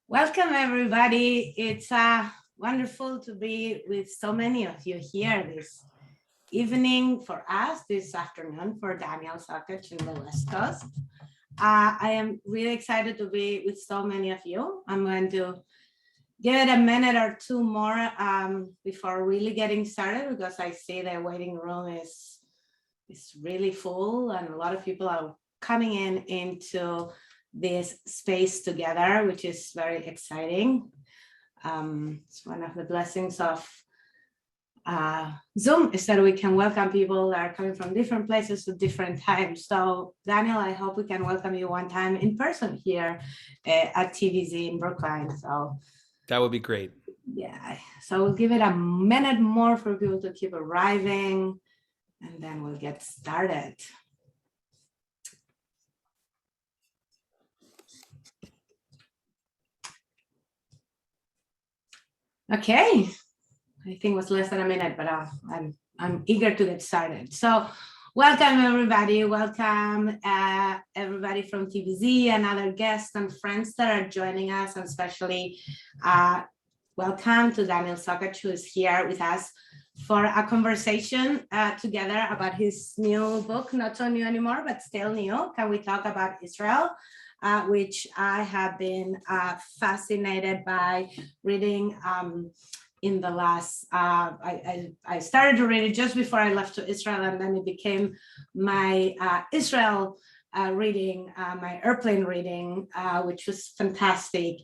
Welcome, everybody. It's wonderful to be with so many of you here this evening for us, this afternoon for Daniel Sokatch in the West Coast. I am really excited to be with so many of you. I'm going to give it a minute or two more before really getting started, because I see the waiting room is really full and a lot of people are coming into this space together, which is very exciting. It's one of the blessings of Zoom is that we can welcome people that are coming from different places at different times. So Daniel, I hope we can welcome you one time in person here at TVZ in Brookline. So that would be great. Yeah, so we'll give it a minute more for people to keep arriving and then we'll get started. Okay, I think it was less than a minute, but I'm eager to get started. So welcome everybody, welcome everybody from TVZ and other guests and friends that are joining us, and especially welcome to Daniel Sokatch, who is here with us for a conversation together about his new book, not so new anymore, but still new. Can we talk about Israel? Which I have been fascinated by reading in the last, I started to read it just before I left to Israel, and then it became my Israel reading, my airplane reading, which was fantastic.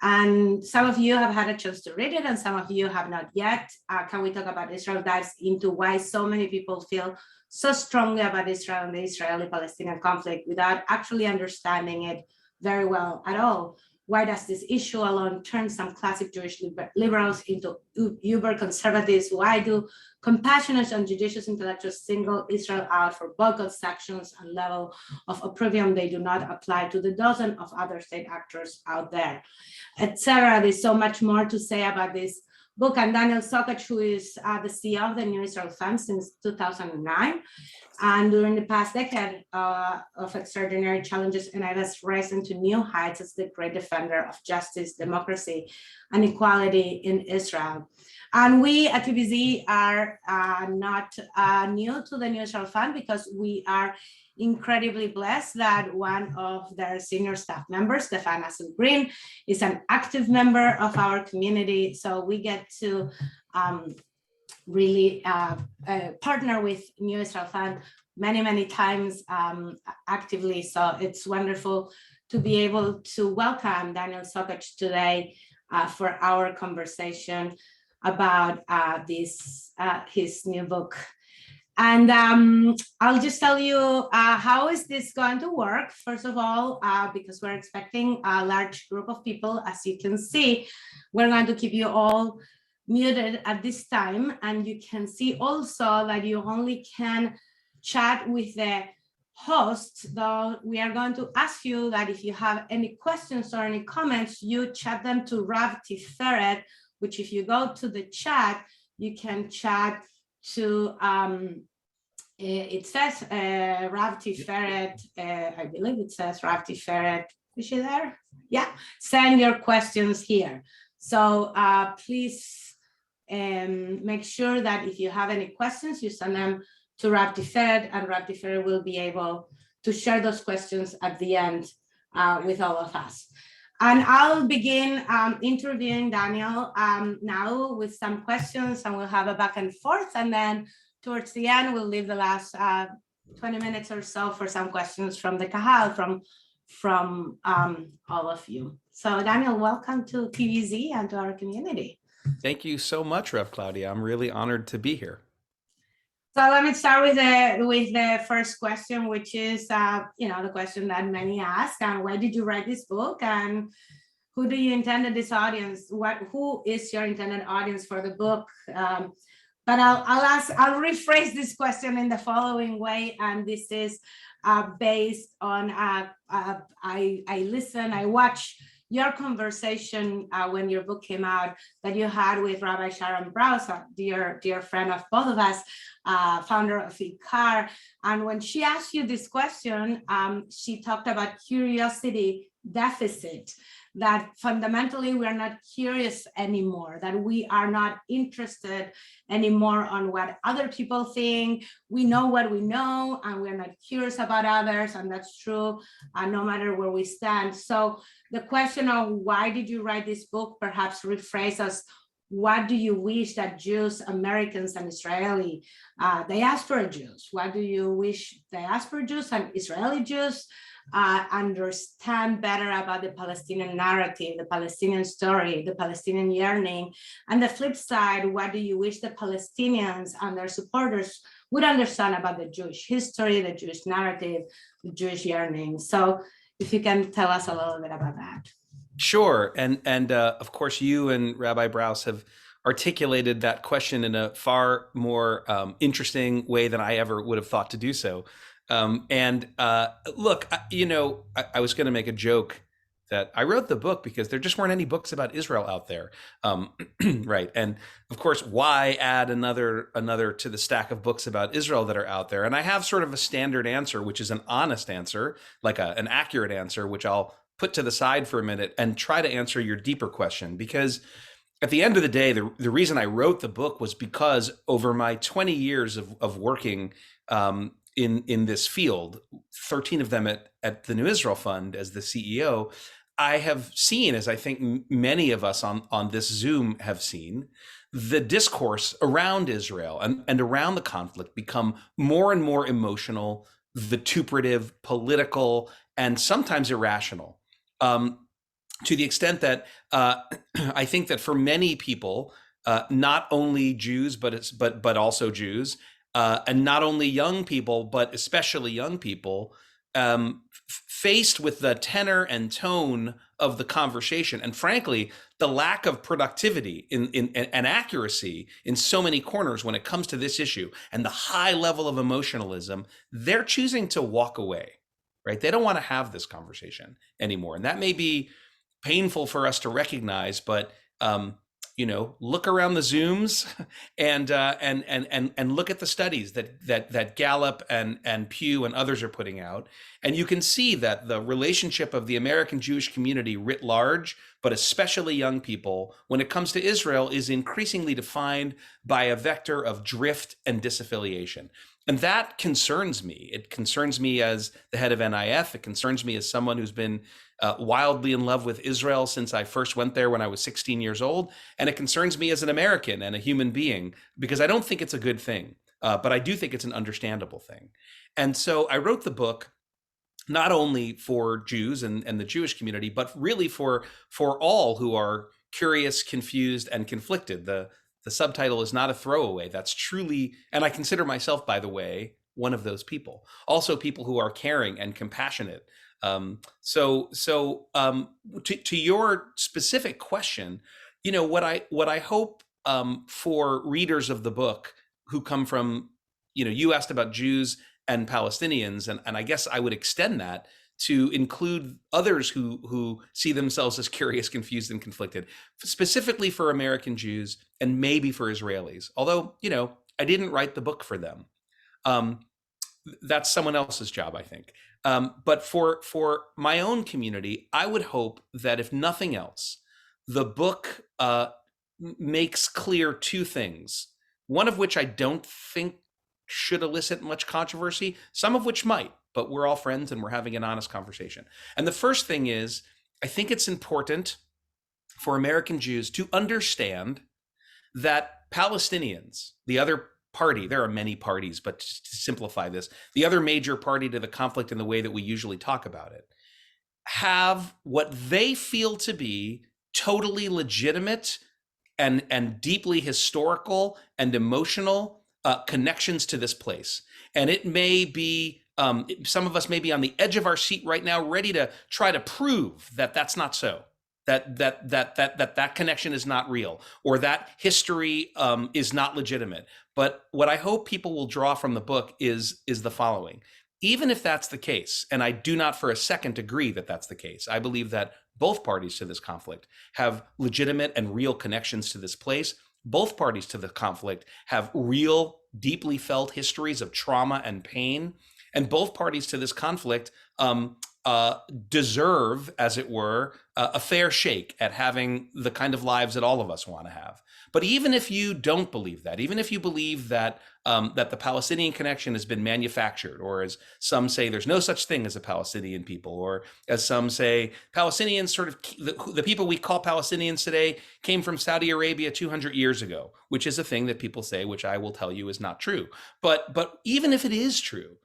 And some of you have had a chance to read it and some of you have not yet. Can we talk about Israel? Dives into why so many people feel so strongly about Israel and the Israeli-Palestinian conflict without actually understanding it very well at all. Why does this issue alone turn some classic Jewish liberals into uber conservatives? Why do compassionate and judicious intellectuals single Israel out for boycott sanctions and level of opprobrium they do not apply to the dozen of other state actors out there, etc.? There's so much more to say about this book. And Daniel Sokatch, who is the CEO of the New Israel Fund since 2009, and during the past decade of extraordinary challenges, and I has risen to new heights as the great defender of justice, democracy, and equality in Israel. And we at TVZ are not new to the New Israel Fund, because we are incredibly blessed that one of their senior staff members, Stefan Green, is an active member of our community. So we get to really partner with New Israel Fund many times actively. So it's wonderful to be able to welcome Daniel Sokatch today for our conversation about his new book. And I'll just tell you how is this going to work. First of all, because we're expecting a large group of people, as you can see, we're going to keep you all muted at this time. And you can see also that you only can chat with the host, though we are going to ask you that if you have any questions or any comments, you chat them to Rav Tiferet, which if you go to the chat, you can chat to, it says Rav Tiferet, I believe it says Rav Tiferet, is she there? Yeah, send your questions here. So please make sure that if you have any questions, you send them to Rav Tiferet, and Rav Tiferet will be able to share those questions at the end with all of us. And I'll begin interviewing Daniel now with some questions, and we'll have a back and forth. And then towards the end, we'll leave the last 20 minutes or so for some questions from the Kahal, from all of you. So Daniel, welcome to TVZ and to our community. Thank you so much, Rav Claudia. I'm really honored to be here. So let me start with the first question, which is the question that many ask: and why did you write this book? And who do you intend this audience? Who is your intended audience for the book? But I'll rephrase this question in the following way, and this is based on I watch your conversation when your book came out that you had with Rabbi Sharon Brous, a dear friend of both of us, founder of IKAR. And when she asked you this question, she talked about curiosity deficit, that fundamentally we are not curious anymore, that we are not interested anymore on what other people think. We know what we know, and we're not curious about others, and that's true no matter where we stand. So the question of why did you write this book perhaps rephrase as, what do you wish that Jews, Americans, and Israeli diaspora Jews, what do you wish diaspora Jews and Israeli Jews understand better about the Palestinian narrative, the Palestinian story, the Palestinian yearning? And the flip side, what do you wish the Palestinians and their supporters would understand about the Jewish history, the Jewish narrative, the Jewish yearning? So if you can tell us a little bit about that. Sure. And of course, you and Rabbi Brous have articulated that question in a far more interesting way than I ever would have thought to do so. Look, I was going to make a joke that I wrote the book because there just weren't any books about Israel out there. Right. And of course, why add another to the stack of books about Israel that are out there? And I have sort of a standard answer, which is an honest answer, like an accurate answer, which I'll put to the side for a minute and try to answer your deeper question. Because at the end of the day, the reason I wrote the book was because over my 20 years of working in this field, 13 of them at the New Israel Fund as the CEO, I have seen, as I think many of us on this Zoom have seen, the discourse around Israel and around the conflict become more and more emotional, vituperative, political, and sometimes irrational. To the extent that I think that for many people, not only Jews, but also Jews, and not only young people, but especially young people, faced with the tenor and tone of the conversation, and frankly, the lack of productivity and accuracy in so many corners when it comes to this issue, and the high level of emotionalism, they're choosing to walk away, right? They don't want to have this conversation anymore. And that may be painful for us to recognize, but look around the Zooms and look at the studies that Gallup and Pew and others are putting out, and you can see that the relationship of the American Jewish community writ large, but especially young people, when it comes to Israel, is increasingly defined by a vector of drift and disaffiliation. And that concerns me. It concerns me as the head of NIF. It concerns me as someone who's been wildly in love with Israel since I first went there when I was 16 years old. And it concerns me as an American and a human being, because I don't think it's a good thing, but I do think it's an understandable thing. And so I wrote the book not only for Jews and the Jewish community, but really for all who are curious, confused, and conflicted. The subtitle is not a throwaway. That's truly, and I consider myself, by the way, one of those people. Also people who are caring and compassionate. To your specific question, what I hope for readers of the book who come from, you asked about Jews and Palestinians, and I guess I would extend that to include others who see themselves as curious, confused, and conflicted, specifically for American Jews and maybe for Israelis. Although, I didn't write the book for them. That's someone else's job, I think. But for my own community, I would hope that if nothing else, the book makes clear two things, one of which I don't think should elicit much controversy, some of which might, but we're all friends and we're having an honest conversation. And the first thing is, I think it's important for American Jews to understand that Palestinians, the other party, there are many parties, but to simplify this, the other major party to the conflict in the way that we usually talk about it, have what they feel to be totally legitimate and deeply historical and emotional connections to this place. And it may be, some of us may be on the edge of our seat right now, ready to try to prove that that's not so. That connection is not real, or that history is not legitimate. But what I hope people will draw from the book is the following. Even if that's the case, and I do not for a second agree that that's the case, I believe that both parties to this conflict have legitimate and real connections to this place. Both parties to the conflict have real, deeply felt histories of trauma and pain. And both parties to this conflict deserve, as it were, a fair shake at having the kind of lives that all of us want to have. But even if you don't believe that, even if you believe that that the Palestinian connection has been manufactured, or as some say, there's no such thing as a Palestinian people, or as some say, Palestinians sort of, the people we call Palestinians today came from Saudi Arabia 200 years ago, which is a thing that people say, which I will tell you is not true. But even if it is true,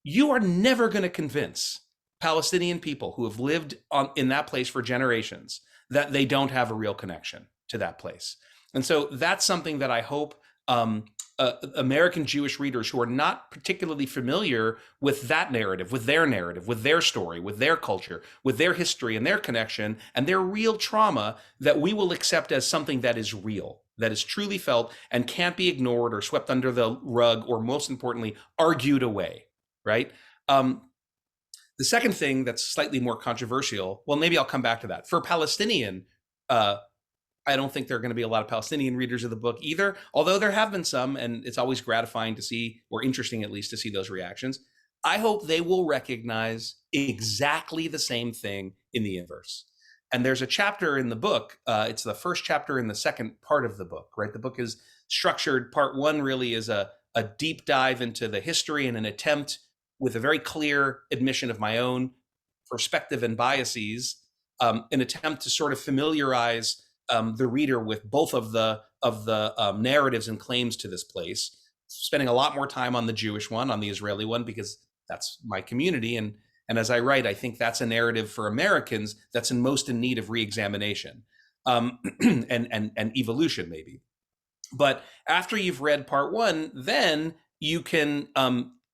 you are never going to convince Palestinian people who have lived in that place for generations that they don't have a real connection to that place. And so that's something that I hope American Jewish readers who are not particularly familiar with that narrative, with their story, with their culture, with their history and their connection and their real trauma, that we will accept as something that is real, that is truly felt and can't be ignored or swept under the rug, or most importantly, argued away, right? The second thing that's slightly more controversial, well, maybe I'll come back to that. For Palestinian, I don't think there are going to be a lot of Palestinian readers of the book either, although there have been some, and it's always gratifying to see, or interesting at least to see those reactions. I hope they will recognize exactly the same thing in the inverse. And there's a chapter in the book, it's the first chapter in the second part of the book, right? The book is structured, part one really is a deep dive into the history and an attempt with a very clear admission of my own perspective and biases, an attempt to sort of familiarize the reader with both of the narratives and claims to this place, spending a lot more time on the Jewish one, on the Israeli one, because that's my community. And as I write, I think that's a narrative for Americans that's most in need of re-examination and evolution, maybe. But after you've read part one, then you can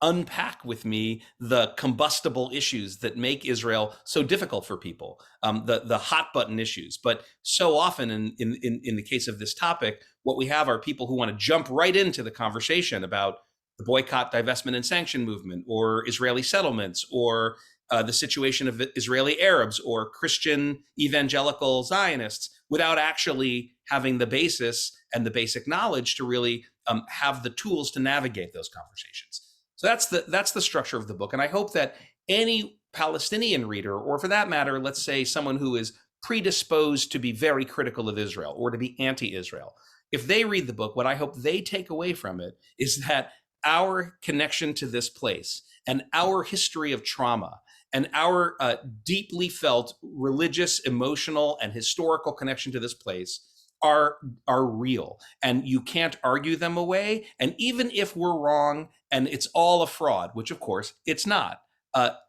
unpack with me the combustible issues that make Israel so difficult for people, the hot button issues. But so often in the case of this topic, what we have are people who want to jump right into the conversation about the boycott, divestment, and sanction movement, or Israeli settlements, or the situation of Israeli Arabs, or Christian evangelical Zionists, without actually having the basis and the basic knowledge to really have the tools to navigate those conversations. So that's the structure of the book. And I hope that any Palestinian reader, or for that matter, let's say someone who is predisposed to be very critical of Israel or to be anti-Israel, if they read the book, what I hope they take away from it is that our connection to this place and our history of trauma and our deeply felt religious, emotional, and historical connection to this place are real, and you can't argue them away. And even if we're wrong and it's all a fraud, which of course it's not,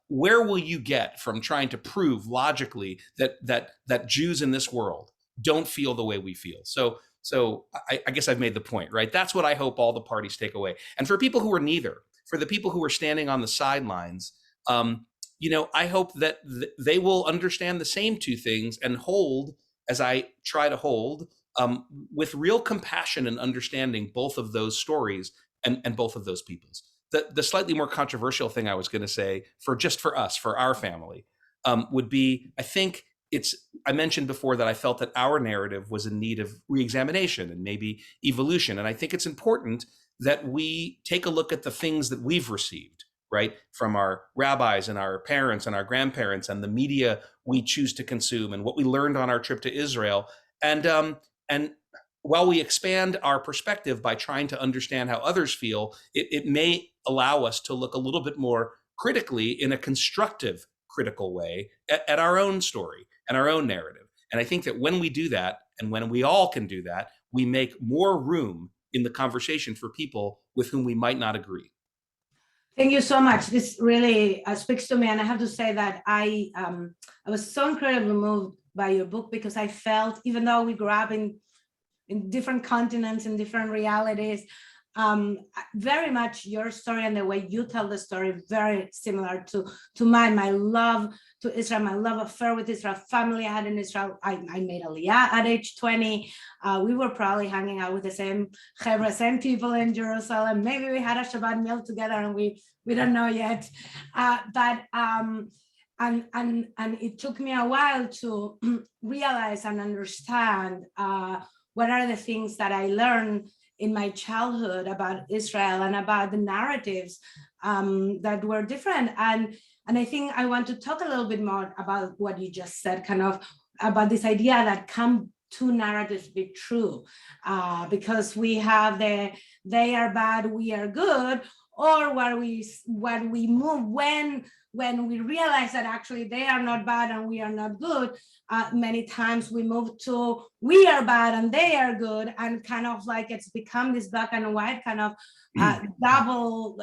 where will you get from trying to prove logically that Jews in this world don't feel the way we feel? So I guess I've made the point, right? That's what I hope all the parties take away. And for people who are neither, for the people who are standing on the sidelines, I hope that they will understand the same two things and hold, as I try to hold, with real compassion and understanding, both of those stories and both of those peoples. The slightly more controversial thing I was going to say, for us, for our family, would be, I mentioned before that I felt that our narrative was in need of re-examination and maybe evolution. And I think it's important that we take a look at the things that we've received, right, from our rabbis and our parents and our grandparents and the media we choose to consume and what we learned on our trip to Israel. And while we expand our perspective by trying to understand how others feel, it may allow us to look a little bit more critically, in a constructive, critical way, at our own story and our own narrative. And I think that when we do that, and when we all can do that, we make more room in the conversation for people with whom we might not agree. Thank you so much. This really speaks to me. And I have to say that I was so incredibly moved by your book, because I felt, even though we grew up in different continents and different realities, very much your story and the way you tell the story, very similar to mine. My love to Israel, my love affair with Israel, family I had in Israel. I made Aliyah at age 20. We were probably hanging out with the same people in Jerusalem. Maybe we had a Shabbat meal together and we don't know yet. And it took me a while to realize and understand what are the things that I learned in my childhood about Israel and about the narratives that were different. And And I think I want to talk a little bit more about what you just said, kind of about this idea that can two narratives be true, because we have the they are bad, we are good, or when we move when we realize that actually they are not bad and we are not good, many times we move to we are bad and they are good, and kind of like it's become this black and white kind of double,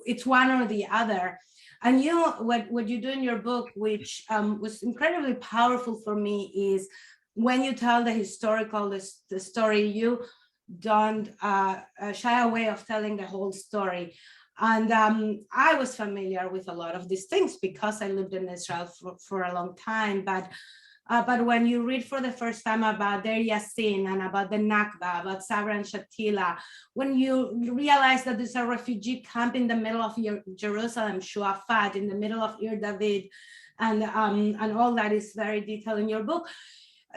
it's one or the other. And what you do in your book, which was incredibly powerful for me, is when you tell the story, you don't shy away of telling the whole story. And I was familiar with a lot of these things because I lived in Israel for a long time. But when you read for the first time about Deir Yassin and about the Nakba, about Sabra and Shatila, when you realize that there's a refugee camp in the middle of Jerusalem, Shuafat, in the middle of Ir David, and all that is very detailed in your book,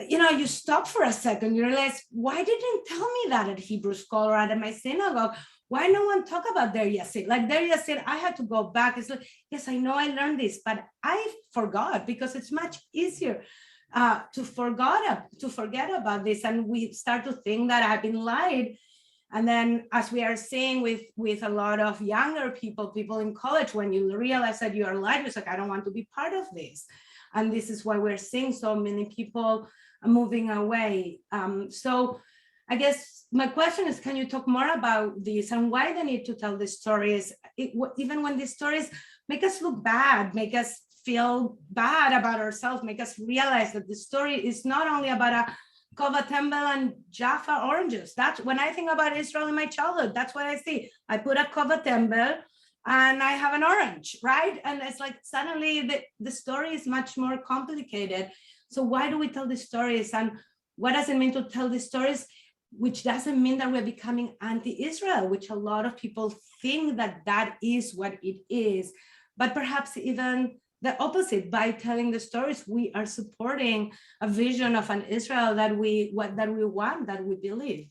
you stop for a second, you realize, why didn't you tell me that at Hebrew School or at my synagogue? Why no one talk about Deir Yassin? Like Deir Yassin, I had to go back. It's like, yes, I know I learned this, but I forgot, because it's much easier to forget about this, and we start to think that I've been lied. And then, as we are seeing with a lot of younger people in college, when you realize that you are lied, it's like, I don't want to be part of this. And this is why we're seeing so many people moving away. So I guess my question is, can you talk more about this and why the need to tell these stories, even when these stories make us look bad, make us feel bad about ourselves, make us realize that the story is not only about a Kova Tembel and Jaffa oranges. That's when I think about Israel in my childhood, that's what I see. I put a Kova Tembel and I have an orange, right? And it's like suddenly the story is much more complicated. So why do we tell these stories? And what does it mean to tell these stories? Which doesn't mean that we're becoming anti-Israel, which a lot of people think that is what it is. But perhaps even the opposite. By telling the stories, we are supporting a vision of an Israel that we want, that we believe.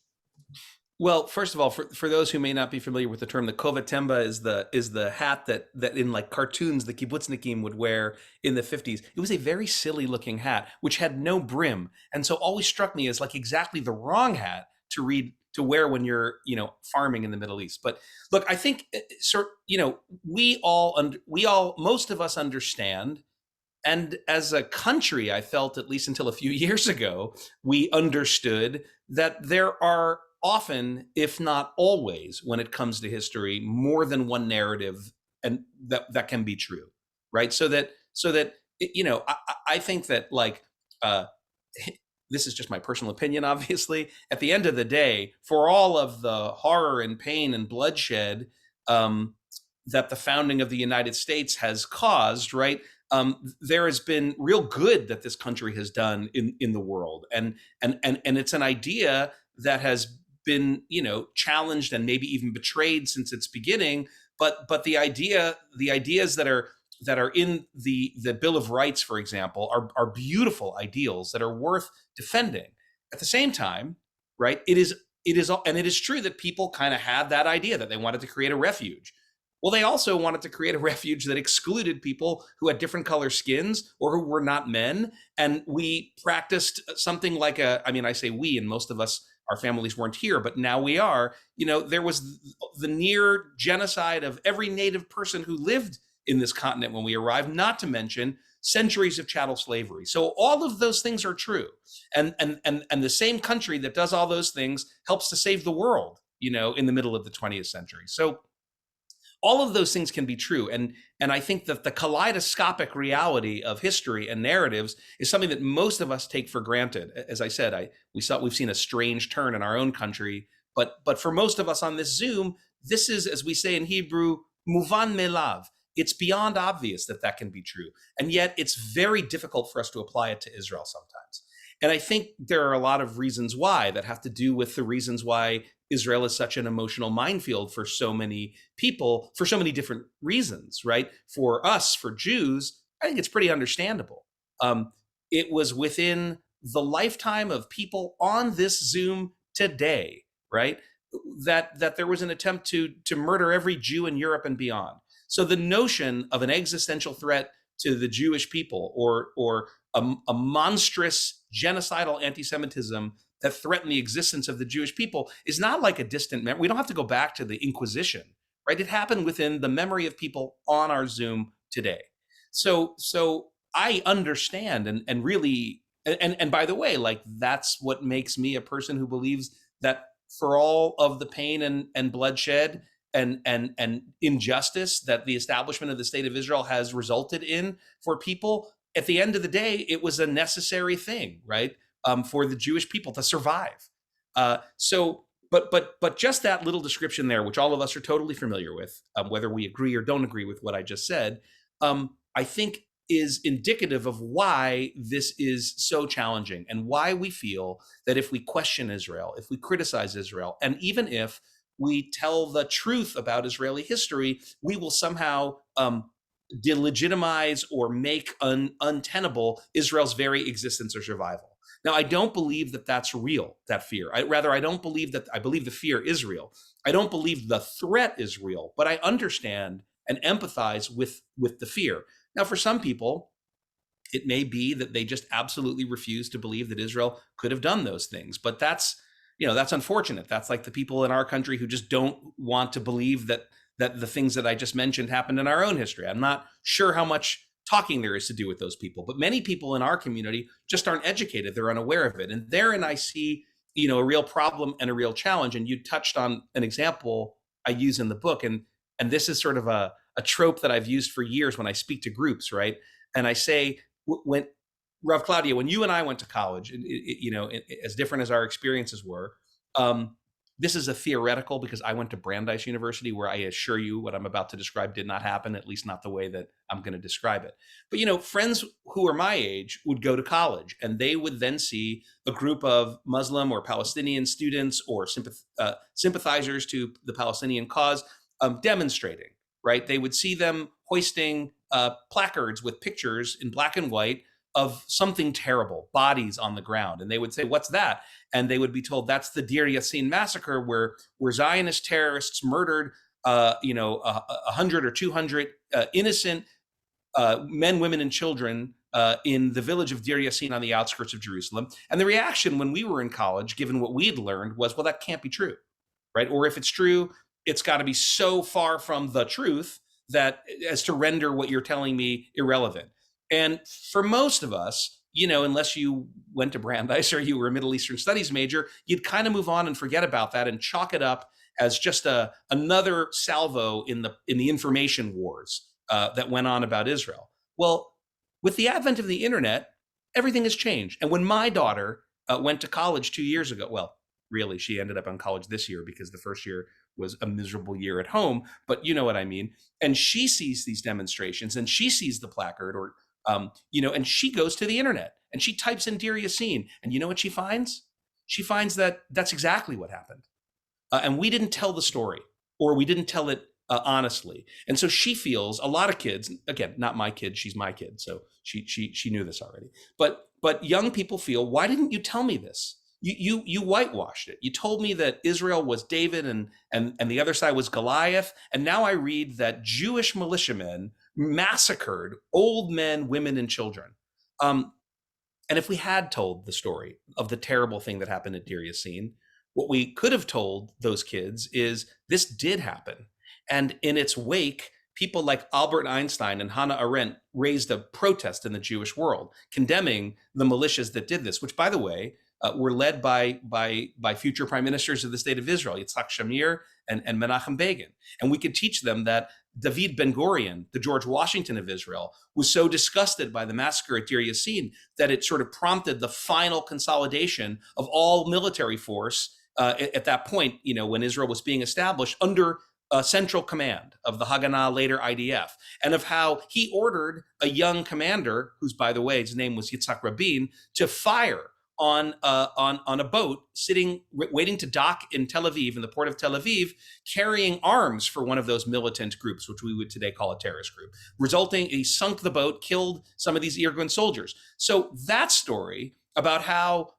Well, first of all, for those who may not be familiar with the term, the kovatemba is the hat that in like cartoons the kibbutznikim would wear in the 50s. It was a very silly looking hat which had no brim, and so always struck me as like exactly the wrong hat to wear when you're farming in the Middle East. But look, I think we all most of us understand. And as a country, I felt, at least until a few years ago, we understood that there are often, if not always, when it comes to history, more than one narrative, and that can be true, right? So that I think that this is just my personal opinion, obviously. At the end of the day, for all of the horror and pain and bloodshed that the founding of the United States has caused, right? There has been real good that this country has done in the world, and it's an idea that has been challenged and maybe even betrayed since its beginning. But the ideas that are in the Bill of Rights, for example, are beautiful ideals that are worth defending. At the same time, right? It is true that people kind of had that idea that they wanted to create a refuge. Well, they also wanted to create a refuge that excluded people who had different color skins or who were not men. And we practiced something like I say we, and most of us, our families weren't here, but now we are. There was the near genocide of every native person who lived in this continent when we arrived, not to mention centuries of chattel slavery. So all of those things are true. And the same country that does all those things helps to save the world, in the middle of the 20th century. So all of those things can be true. And I think that the kaleidoscopic reality of history and narratives is something that most of us take for granted. As I said, we've seen a strange turn in our own country, but for most of us on this Zoom, this is, as we say in Hebrew, muvan melav. It's beyond obvious that can be true. And yet it's very difficult for us to apply it to Israel sometimes. And I think there are a lot of reasons why that have to do with the reasons why Israel is such an emotional minefield for so many people, for so many different reasons, right? For us, for Jews, I think it's pretty understandable. It was within the lifetime of people on this Zoom today, right? That there was an attempt to murder every Jew in Europe and beyond. So the notion of an existential threat to the Jewish people, or a monstrous genocidal anti-Semitism that threatened the existence of the Jewish people, is not like a distant memory. We don't have to go back to the Inquisition, right? It happened within the memory of people on our Zoom today. So I understand, and really, and by the way, like, that's what makes me a person who believes that for all of the pain and bloodshed and injustice that the establishment of the state of Israel has resulted in for people, at the end of the day, it was a necessary thing, right? For the Jewish people to survive. But just that little description there, which all of us are totally familiar with, whether we agree or don't agree with what I just said, I think is indicative of why this is so challenging, and why we feel that if we question Israel, if we criticize Israel, and even if we tell the truth about Israeli history, we will somehow delegitimize or make untenable Israel's very existence or survival. Now, I don't believe that that's real, that fear. I believe the fear is real. I don't believe the threat is real, but I understand and empathize with the fear. Now, for some people, it may be that they just absolutely refuse to believe that Israel could have done those things. But that's unfortunate. That's like the people in our country who just don't want to believe that the things that I just mentioned happened in our own history. I'm not sure how much talking there is to do with those people, but many people in our community just aren't educated. They're unaware of it. And therein I see, a real problem and a real challenge. And you touched on an example I use in the book. And this is sort of a trope that I've used for years when I speak to groups, right? And I say, when Rav Claudia, when you and I went to college, as different as our experiences were, this is a theoretical, because I went to Brandeis University, where I assure you what I'm about to describe did not happen, at least not the way that I'm going to describe it. But, friends who are my age would go to college, and they would then see a group of Muslim or Palestinian students or sympathizers to the Palestinian cause demonstrating, right? They would see them hoisting placards with pictures in black and white of something terrible, bodies on the ground. And they would say, "What's that?" And they would be told, "That's the Deir Yassin massacre, where Zionist terrorists murdered 100 or 200 innocent men, women, and children in the village of Deir Yassin on the outskirts of Jerusalem." And the reaction when we were in college, given what we had learned, was, well, that can't be true, right? Or if it's true, it's got to be so far from the truth that as to render what you're telling me irrelevant. And for most of us, unless you went to Brandeis or you were a Middle Eastern studies major, you'd kind of move on and forget about that and chalk it up as just another salvo in the information wars that went on about Israel. Well, with the advent of the internet, everything has changed. And when my daughter went to college 2 years ago, well, really, she ended up on college this year because the first year was a miserable year at home, but you know what I mean. And she sees these demonstrations, and she sees the placard, or and she goes to the internet and she types in Deir Yassin, and you know what she finds? She finds that that's exactly what happened, and we didn't tell the story, or we didn't tell it honestly. And so she feels, a lot of kids, again, not my kid, she's my kid, so she knew this already. But young people feel, why didn't you tell me this? You whitewashed it. You told me that Israel was David and the other side was Goliath, and now I read that Jewish militiamen massacred old men, women, and children. And if we had told the story of the terrible thing that happened at Deir Yassin, what we could have told those kids is this did happen. And in its wake, people like Albert Einstein and Hannah Arendt raised a protest in the Jewish world, condemning the militias that did this, which, by the way, were led by future prime ministers of the state of Israel, Yitzhak Shamir and Menachem Begin. And we could teach them that David Ben-Gurion, the George Washington of Israel, was so disgusted by the massacre at Deir Yassin that it sort of prompted the final consolidation of all military force at that point, when Israel was being established under central command of the Haganah, later IDF, and of how he ordered a young commander, whose, by the way, his name was Yitzhak Rabin, to fire on a boat waiting to dock in Tel Aviv, in the port of Tel Aviv, carrying arms for one of those militant groups, which we would today call a terrorist group, resulting, he sunk the boat, killed some of these Irgun soldiers. So that story about how,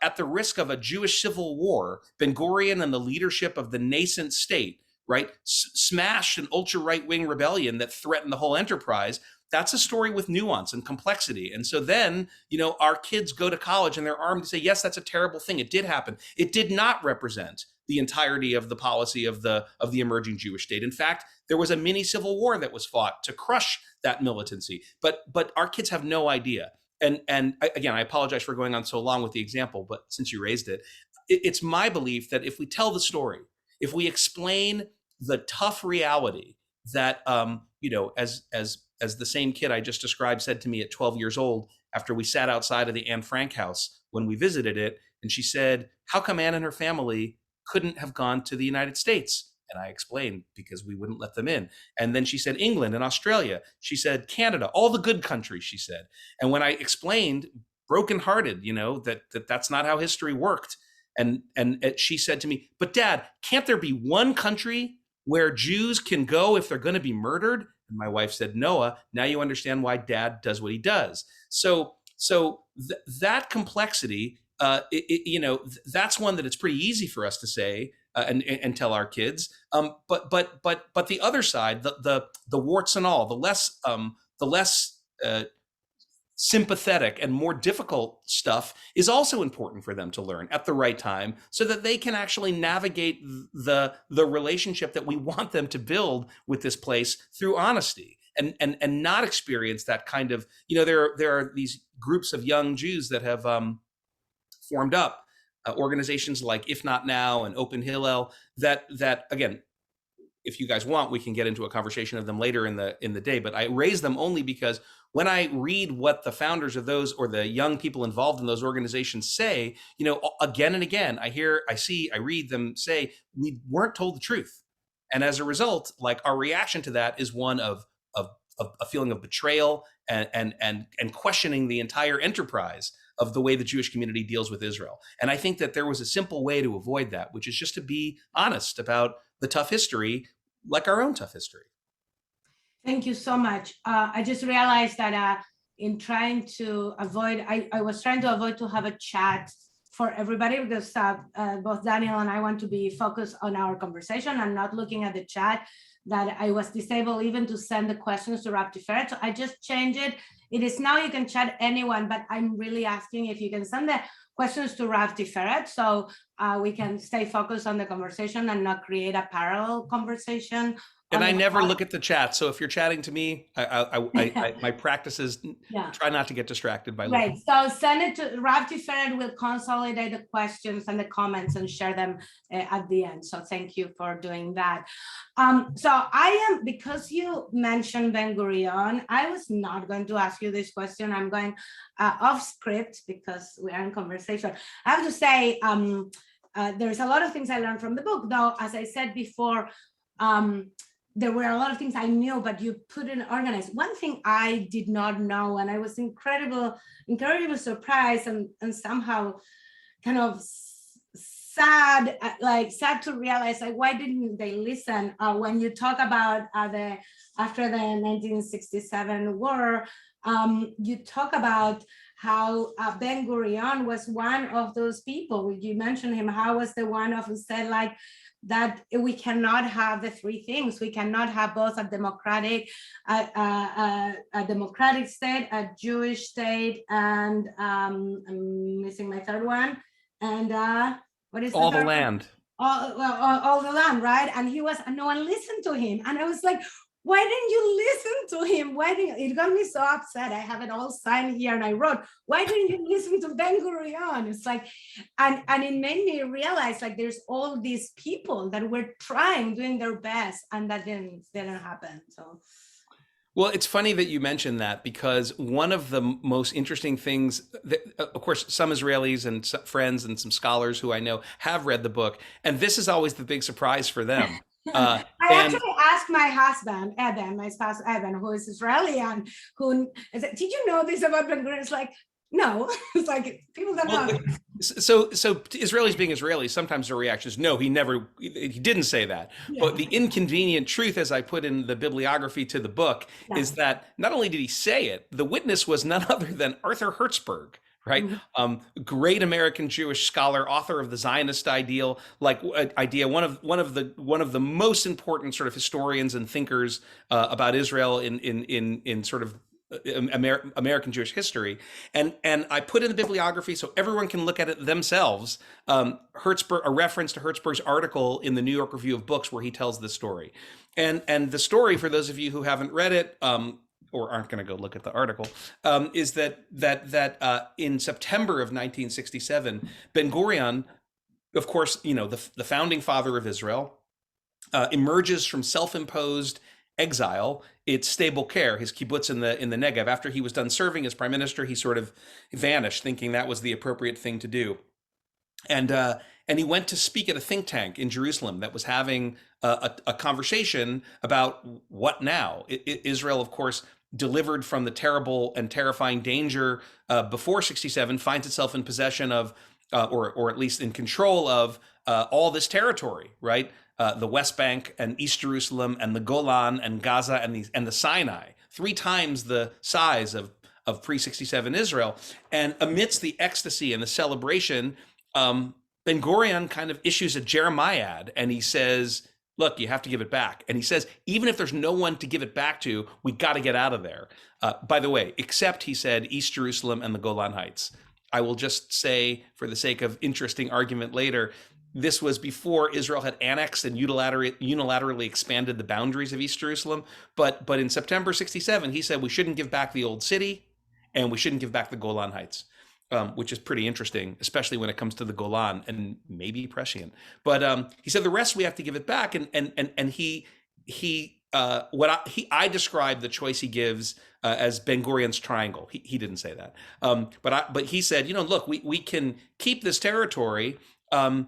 at the risk of a Jewish civil war, Ben-Gurion and the leadership of the nascent state right, smashed an ultra right-wing rebellion that threatened the whole enterprise. That's a story with nuance and complexity. And so then, our kids go to college and they're armed to say, yes, that's a terrible thing. It did happen. It did not represent the entirety of the policy of the emerging Jewish state. In fact, there was a mini civil war that was fought to crush that militancy. But our kids have no idea. And again, I apologize for going on so long with the example, but since you raised it, it's my belief that if we tell the story, if we explain the tough reality that, as the same kid I just described said to me at 12 years old, after we sat outside of the Anne Frank house when we visited it, and she said, how come Anne and her family couldn't have gone to the United States? And I explained, because we wouldn't let them in. And then she said, England and Australia. She said, Canada, all the good countries, she said. And when I explained, brokenhearted, that's not how history worked. And she said to me, but Dad, can't there be one country where Jews can go if they're going to be murdered? And my wife said, Noah, now you understand why Dad does what he does. So that complexity, that's one that it's pretty easy for us to say and tell our kids. But the other side, the warts and all, the less sympathetic and more difficult stuff is also important for them to learn at the right time, so that they can actually navigate the relationship that we want them to build with this place through honesty, and not experience that kind of, there are these groups of young Jews that have formed up, organizations like If Not Now and Open Hillel, that again, if you guys want, we can get into a conversation of them later in the day, but I raise them only because when I read what the founders of those, or the young people involved in those organizations say, again and again, I read them say, we weren't told the truth. And as a result, like, our reaction to that is one of a feeling of betrayal and questioning the entire enterprise of the way the Jewish community deals with Israel. And I think that there was a simple way to avoid that, which is just to be honest about the tough history, like our own tough history. Thank you so much. I just realized that in trying to avoid, I was trying to avoid to have a chat for everybody, because both Daniel and I want to be focused on our conversation and not looking at the chat, that I was disabled even to send the questions to Rav Tiferet. So I just changed it. It is now you can chat anyone, but I'm really asking if you can send the questions to Rav Tiferet, so we can stay focused on the conversation and not create a parallel conversation. And I never look at the chat. So if you're chatting to me, my practice is try not to get distracted by looking. Right. So send it to Rav Tiferet. Will consolidate the questions and the comments and share them at the end. So thank you for doing that. So because you mentioned Ben Gurion, I was not going to ask you this question. I'm going off script because we are in conversation. I have to say, there's a lot of things I learned from the book, though, as I said before, there were a lot of things I knew, but you put it organized. One thing I did not know, and I was incredibly surprised and somehow kind of sad to realize, like, why didn't they listen? When you talk about after the 1967 war, you talk about how Ben Gurion was one of those people. You mentioned him. How was the one of who said, like, that we cannot have the three things. We cannot have both a democratic state, a Jewish state, and I'm missing my third one. And what is all the land? All the land, right? And no one listened to him. And I was like, why didn't you listen to him? It got me so upset. I have it all signed here and I wrote, why didn't you listen to Ben Gurion? It's like, and it made me realize, like, there's all these people that were doing their best, and that didn't happen. So. Well, it's funny that you mentioned that, because one of the most interesting things, of course, some Israelis and some friends and some scholars who I know have read the book, and this is always the big surprise for them. I actually asked my husband, Evan, my spouse, Evan, who is Israeli, and who I said, did you know this about Ben Gurion? It's like, no. It's like, people don't know. So Israelis being Israelis, sometimes their reaction is, no, he didn't say that. Yeah. But the inconvenient truth, as I put in the bibliography to the book, is that not only did he say it, the witness was none other than Arthur Hertzberg, right? Great American Jewish scholar, author of the Zionist idea, one of the most important sort of historians and thinkers about Israel in sort of American Jewish history, and I put in the bibliography so everyone can look at it themselves. Hertzberg, a reference to Hertzberg's article in the New York Review of Books where he tells this story, and the story, for those of you who haven't read it, or aren't going to go look at the article, is that in September of 1967, Ben Gurion, of course, the founding father of Israel, emerges from self-imposed exile. It's stable care, his kibbutz in the Negev. After he was done serving as prime minister, he sort of vanished, thinking that was the appropriate thing to do. And he went to speak at a think tank in Jerusalem that was having a conversation about what now. Israel, of course, delivered from the terrible and terrifying danger before 67, finds itself in possession of, or at least in control of, all this territory, right? The West Bank and East Jerusalem and the Golan and Gaza and the Sinai, 3 times the size of pre-67 Israel. And amidst the ecstasy and the celebration, Ben Gurion kind of issues a Jeremiad, and he says, look, you have to give it back. And he says, even if there's no one to give it back to, we got to get out of there. By the way, except, he said, East Jerusalem and the Golan Heights. I will just say, for the sake of interesting argument later, this was before Israel had annexed and unilaterally expanded the boundaries of East Jerusalem. But in September 67, he said we shouldn't give back the old city and we shouldn't give back the Golan Heights. Which is pretty interesting, especially when it comes to the Golan and maybe prescient. But he said the rest we have to give it back, and I described the choice he gives as Ben Gurion's triangle. He didn't say that, but he said, look, we can keep this territory. But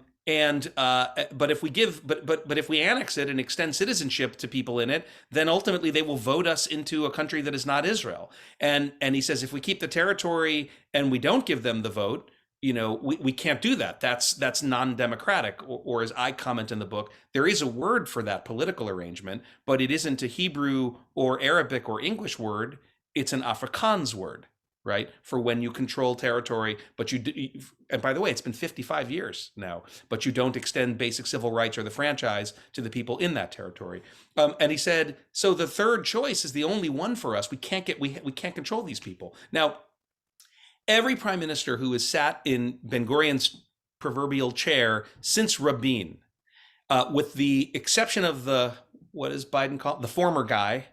if we annex it and extend citizenship to people in it, then ultimately they will vote us into a country that is not Israel. And he says if we keep the territory and we don't give them the vote, we can't do that. That's non-democratic. Or as I comment in the book, there is a word for that political arrangement, but it isn't a Hebrew or Arabic or English word. It's an Afrikaans word. Right, for when you control territory, but and by the way, it's been 55 years now, but you don't extend basic civil rights or the franchise to the people in that territory. And he said, so the third choice is the only one for us. We can't control these people. Now, every prime minister who has sat in Ben Gurion's proverbial chair since Rabin, with the exception of what is Biden called, the former guy.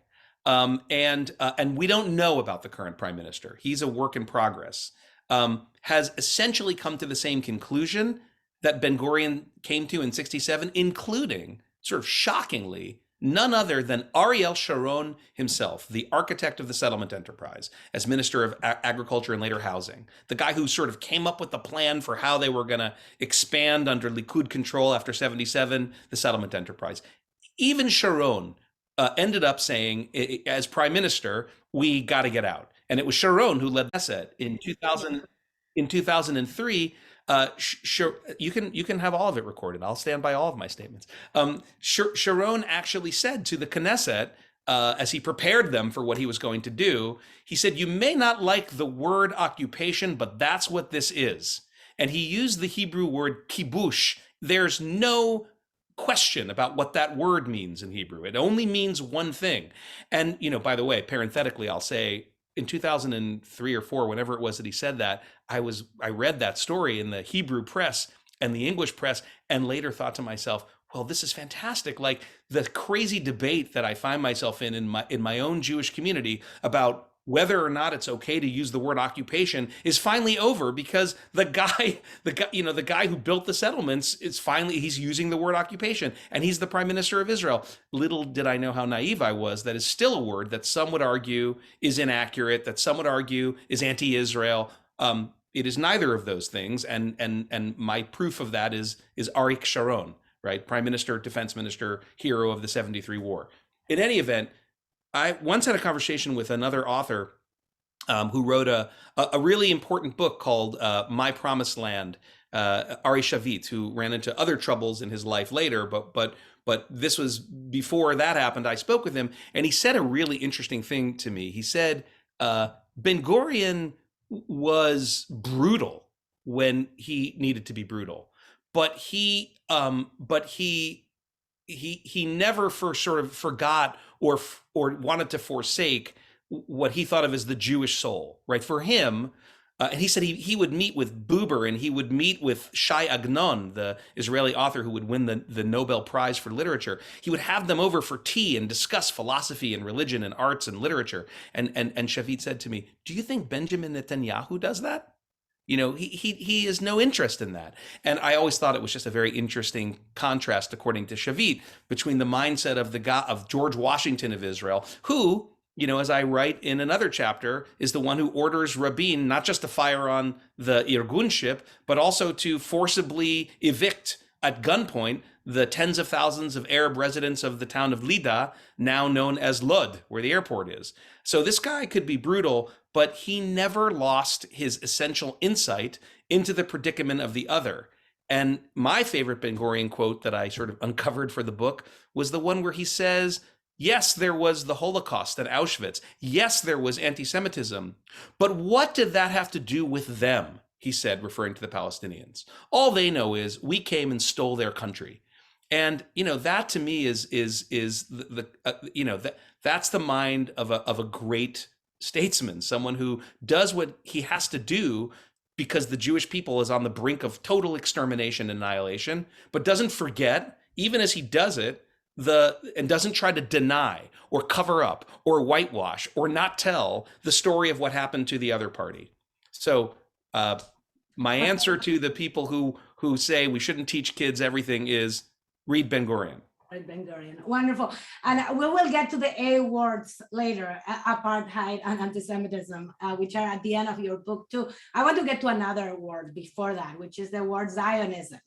And we don't know about the current prime minister. He's a work in progress. Has essentially come to the same conclusion that Ben Gurion came to in 67, including, sort of shockingly, none other than Ariel Sharon himself, the architect of the settlement enterprise, as Minister of Agriculture and later Housing, the guy who sort of came up with the plan for how they were going to expand under Likud control after 77, the settlement enterprise. Even Sharon ended up saying, as prime minister, we got to get out. And it was Sharon who led the Knesset in 2003. You can have all of it recorded. I'll stand by all of my statements. Sharon actually said to the Knesset, as he prepared them for what he was going to do, he said, you may not like the word occupation, but that's what this is. And he used the Hebrew word kibush. There's no question about what that word means in Hebrew. It only means one thing. And, by the way, parenthetically, I'll say in 2003 or 4, whenever it was that he said that, I read that story in the Hebrew press and the English press, and later thought to myself, well, this is fantastic. Like the crazy debate that I find myself in my own Jewish community about whether or not it's okay to use the word occupation is finally over, because the guy who built the settlements he's using the word occupation, and he's the prime minister of Israel. Little did I know how naive I was. That is still a word that some would argue is inaccurate, that some would argue is anti-Israel. It is neither of those things, and my proof of that is Ari Sharon, right? Prime minister, defense minister, hero of the 73 war. In any event, I once had a conversation with another author who wrote a really important book called My Promised Land, Ari Shavit, who ran into other troubles in his life later, but this was before that happened. I spoke with him, and he said a really interesting thing to me. He said, Ben Gurion was brutal when he needed to be brutal, but he never sort of forgot or wanted to forsake what he thought of as the Jewish soul, right? For him, and he said he would meet with Buber and he would meet with Shai Agnon, the Israeli author who would win the Nobel Prize for Literature. He would have them over for tea and discuss philosophy and religion and arts and literature. And Shavit said to me, "Do you think Benjamin Netanyahu does that?" He has no interest in that. And I always thought it was just a very interesting contrast, according to Shavit, between the mindset of of George Washington of Israel, who, as I write in another chapter, is the one who orders Rabin not just to fire on the Irgun ship, but also to forcibly evict at gunpoint the tens of thousands of Arab residents of the town of Lida, now known as Lod, where the airport is. So this guy could be brutal, but he never lost his essential insight into the predicament of the other. And my favorite Ben Gurion quote that I sort of uncovered for the book was the one where he says, yes, there was the Holocaust at Auschwitz. Yes, there was anti-Semitism. But what did that have to do with them? He said, referring to the Palestinians. All they know is we came and stole their country. And that to me is that's the mind of a great statesman, someone who does what he has to do because the Jewish people is on the brink of total extermination and annihilation, but doesn't forget, even as he does it, and doesn't try to deny or cover up or whitewash or not tell the story of what happened to the other party. So my answer to the people who say we shouldn't teach kids everything is read Ben Gurion. Ben Gurion, wonderful. And we will get to the A words later, apartheid and anti-Semitism, which are at the end of your book too. I want to get to another word before that, which is the word Zionism,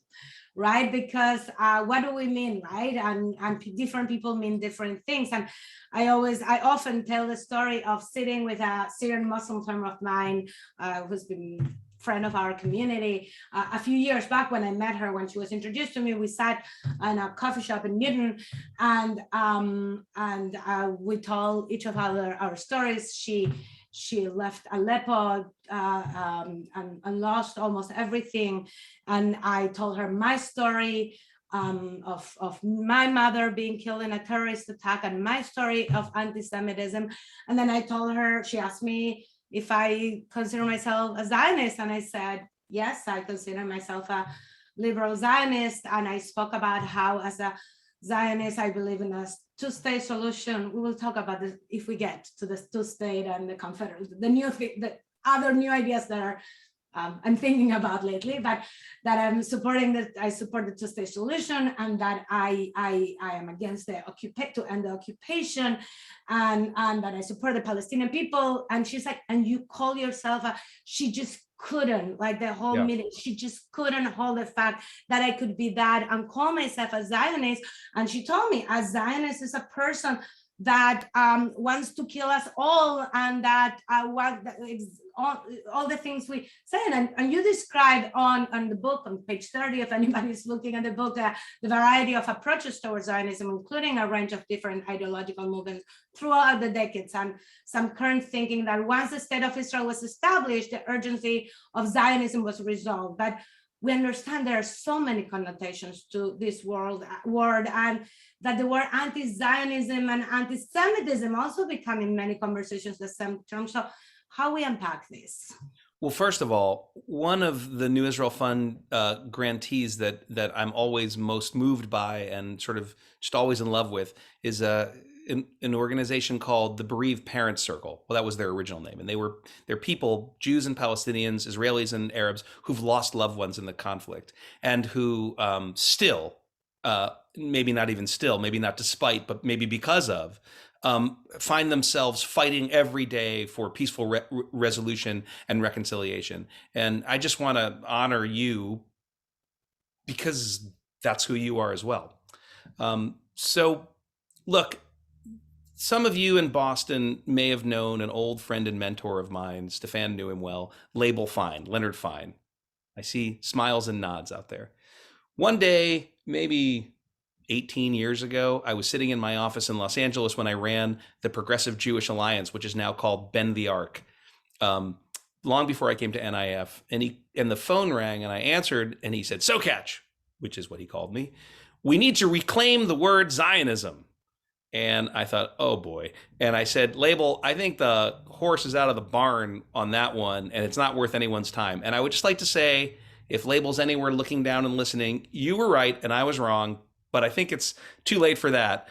right? Because what do we mean, right? And different people mean different things. And I often tell the story of sitting with a Syrian Muslim friend of mine who's been friend of our community. A few years back when I met her, when she was introduced to me, we sat in a coffee shop in Newton and we told each of our stories. She left Aleppo and lost almost everything. And I told her my story of my mother being killed in a terrorist attack and my story of anti-Semitism. And then I told her, she asked me if I consider myself a Zionist. And I said, yes, I consider myself a liberal Zionist. And I spoke about how as a Zionist, I believe in a two-state solution. We will talk about this if we get to the two-state and the confederate, the other new ideas that are I'm thinking about lately, but that I'm supporting that I support the two-state solution, and that I am against the to end the occupation, and that I support the Palestinian people. And she's like, and you call yourself she just couldn't, like the whole meeting, she just couldn't hold the fact that I could be that and call myself a Zionist. And she told me a Zionist is a person that wants to kill us all, and that all the things we say. And you describe on the book on page 30, if anybody's looking at the book, the variety of approaches towards Zionism, including a range of different ideological movements throughout the decades, and some current thinking that once the state of Israel was established, the urgency of Zionism was resolved. But we understand there are so many connotations to this word, and that the word anti-Zionism and anti-Semitism also become in many conversations the same term. So how we unpack this? Well, first of all, one of the New Israel Fund grantees that I'm always most moved by and sort of just always in love with is an organization called the Bereaved Parents Circle. Well, that was their original name. And they're people, Jews and Palestinians, Israelis and Arabs, who've lost loved ones in the conflict, and who still, maybe not even still, maybe not despite, but maybe because of, find themselves fighting every day for peaceful resolution and reconciliation. And I just want to honor you because that's who you are as well. So look, some of you in Boston may have known an old friend and mentor of mine. Stefan knew him well, Label Fine, Leonard Fine. I see smiles and nods out there. One day, maybe 18 years ago, I was sitting in my office in Los Angeles when I ran the Progressive Jewish Alliance, which is now called Bend the Arc. long before I came to NIF, and the phone rang, and I answered, and he said, "Sokatch," which is what he called me. "We need to reclaim the word Zionism." And I thought, oh boy. And I said, Label, I think the horse is out of the barn on that one, and it's not worth anyone's time. And I would just like to say, if Label's anywhere looking down and listening, you were right and I was wrong, but I think it's too late for that.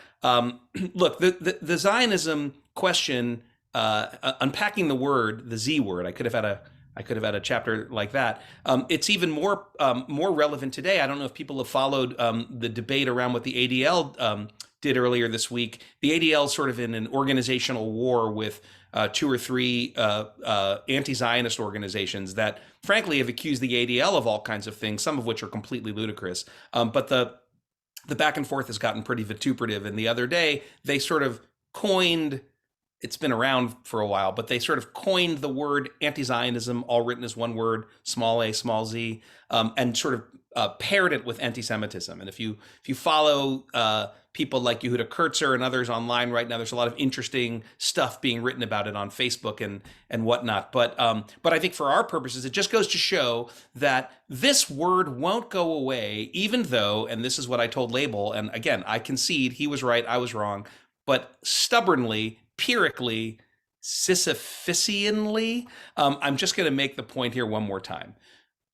Look, the Zionism question, unpacking the word, the Z word, I could have had a chapter like that. It's even more relevant today. I don't know if people have followed the debate around what the ADL did earlier this week. The ADL is sort of in an organizational war with 2 or 3 anti-Zionist organizations that, frankly, have accused the ADL of all kinds of things, some of which are completely ludicrous. But the back and forth has gotten pretty vituperative. And the other day, they sort of coined, it's been around for a while, but they sort of coined the word anti-Zionism, all written as one word, small a, small z, and sort of paired it with anti-Semitism. And if you follow people like Yehuda Kurtzer and others online right now, there's a lot of interesting stuff being written about it on Facebook and whatnot. But I think for our purposes, it just goes to show that this word won't go away, even though, and this is what I told Label, and again, I concede he was right, I was wrong, but stubbornly, empirically, Sisyphusianly, I'm just going to make the point here one more time.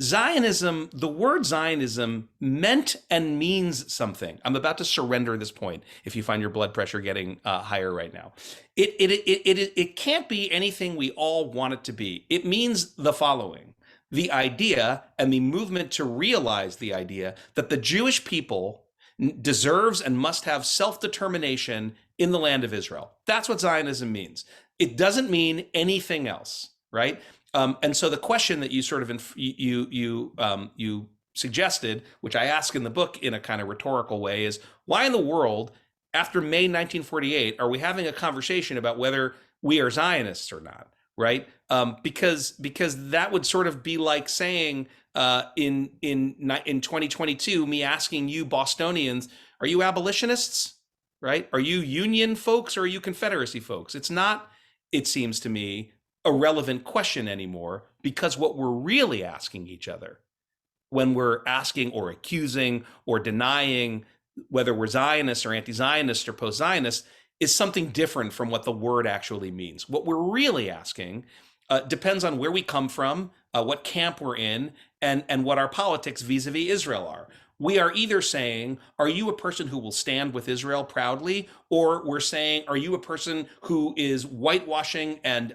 Zionism, the word Zionism meant and means something. I'm about to surrender this point if you find your blood pressure getting higher right now. It can't be anything we all want it to be. It means the following: the idea and the movement to realize the idea that the Jewish people deserves and must have self-determination in the land of Israel. That's what Zionism means. It doesn't mean anything else, right? And so the question that you sort of you suggested, which I ask in the book in a kind of rhetorical way, is why in the world, after May 1948, are we having a conversation about whether we are Zionists or not, right? Because that would sort of be like saying in 2022, me asking you Bostonians, are you abolitionists, right? Are you Union folks or are you Confederacy folks? It's not, it seems to me, a relevant question anymore, because what we're really asking each other when we're asking or accusing or denying whether we're Zionists or anti-Zionists or post-Zionists is something different from what the word actually means. What we're really asking depends on where we come from, what camp we're in, and what our politics vis-a-vis Israel are. We are either saying, are you a person who will stand with Israel proudly? Or we're saying, are you a person who is whitewashing and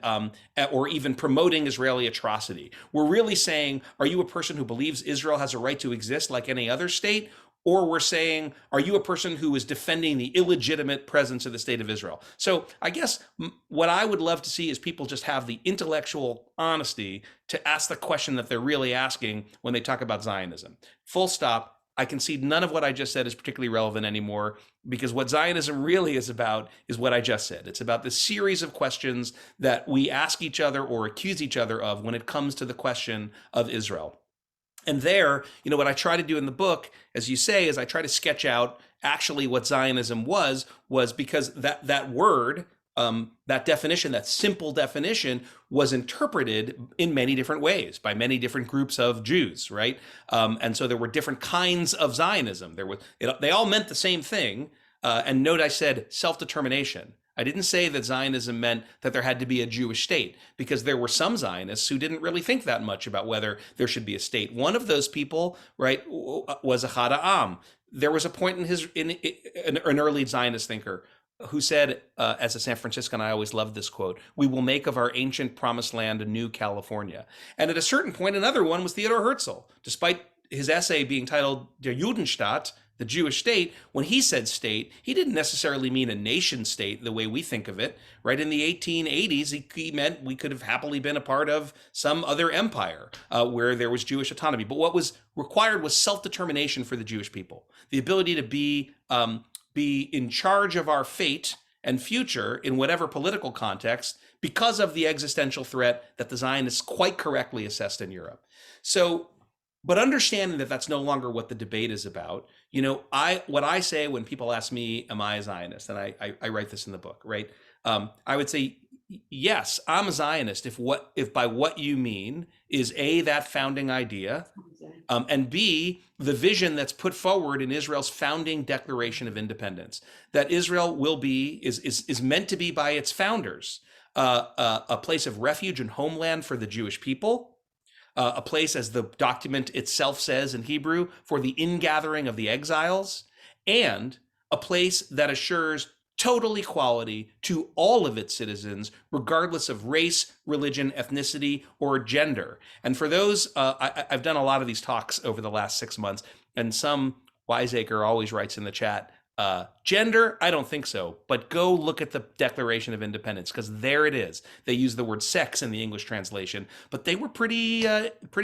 or even promoting Israeli atrocity? We're really saying, are you a person who believes Israel has a right to exist like any other state? Or we're saying, are you a person who is defending the illegitimate presence of the state of Israel? So I guess what I would love to see is people just have the intellectual honesty to ask the question that they're really asking when they talk about Zionism. Full stop. I concede none of what I just said is particularly relevant anymore, because what Zionism really is about is what I just said. It's about the series of questions that we ask each other or accuse each other of when it comes to the question of Israel. And there, what I try to do in the book, as you say, is I try to sketch out actually what Zionism was because that word, that definition, that simple definition, was interpreted in many different ways by many different groups of Jews, right? And so there were different kinds of Zionism. They all meant the same thing. And note I said self-determination. I didn't say that Zionism meant that there had to be a Jewish state, because there were some Zionists who didn't really think that much about whether there should be a state. One of those people, right, was Ahad Ha'am. There was a point in an early Zionist thinker who said, as a San Franciscan, I always loved this quote, "We will make of our ancient promised land a new California." And at a certain point, another one was Theodor Herzl. Despite his essay being titled Der Judenstaat, the Jewish state, when he said state, he didn't necessarily mean a nation state the way we think of it, right? In the 1880s, he meant we could have happily been a part of some other empire where there was Jewish autonomy. But what was required was self-determination for the Jewish people, the ability to be in charge of our fate and future in whatever political context, because of the existential threat that the Zionists quite correctly assessed in Europe. So, but understanding that that's no longer what the debate is about, what I say when people ask me, am I a Zionist? And I write this in the book, right? I would say, Yes, I'm a Zionist if by what you mean is A, that founding idea, and B, the vision that's put forward in Israel's founding Declaration of Independence, that Israel is meant to be by its founders a place of refuge and homeland for the Jewish people, a place, as the document itself says in Hebrew, for the ingathering of the exiles, and a place that assures total equality to all of its citizens, regardless of race, religion, ethnicity, or gender. And for those, I've done a lot of these talks over the last 6 months, and some wiseacre always writes in the chat, gender, I don't think so, but go look at the Declaration of Independence, because there it is. They use the word sex in the English translation, but they were pretty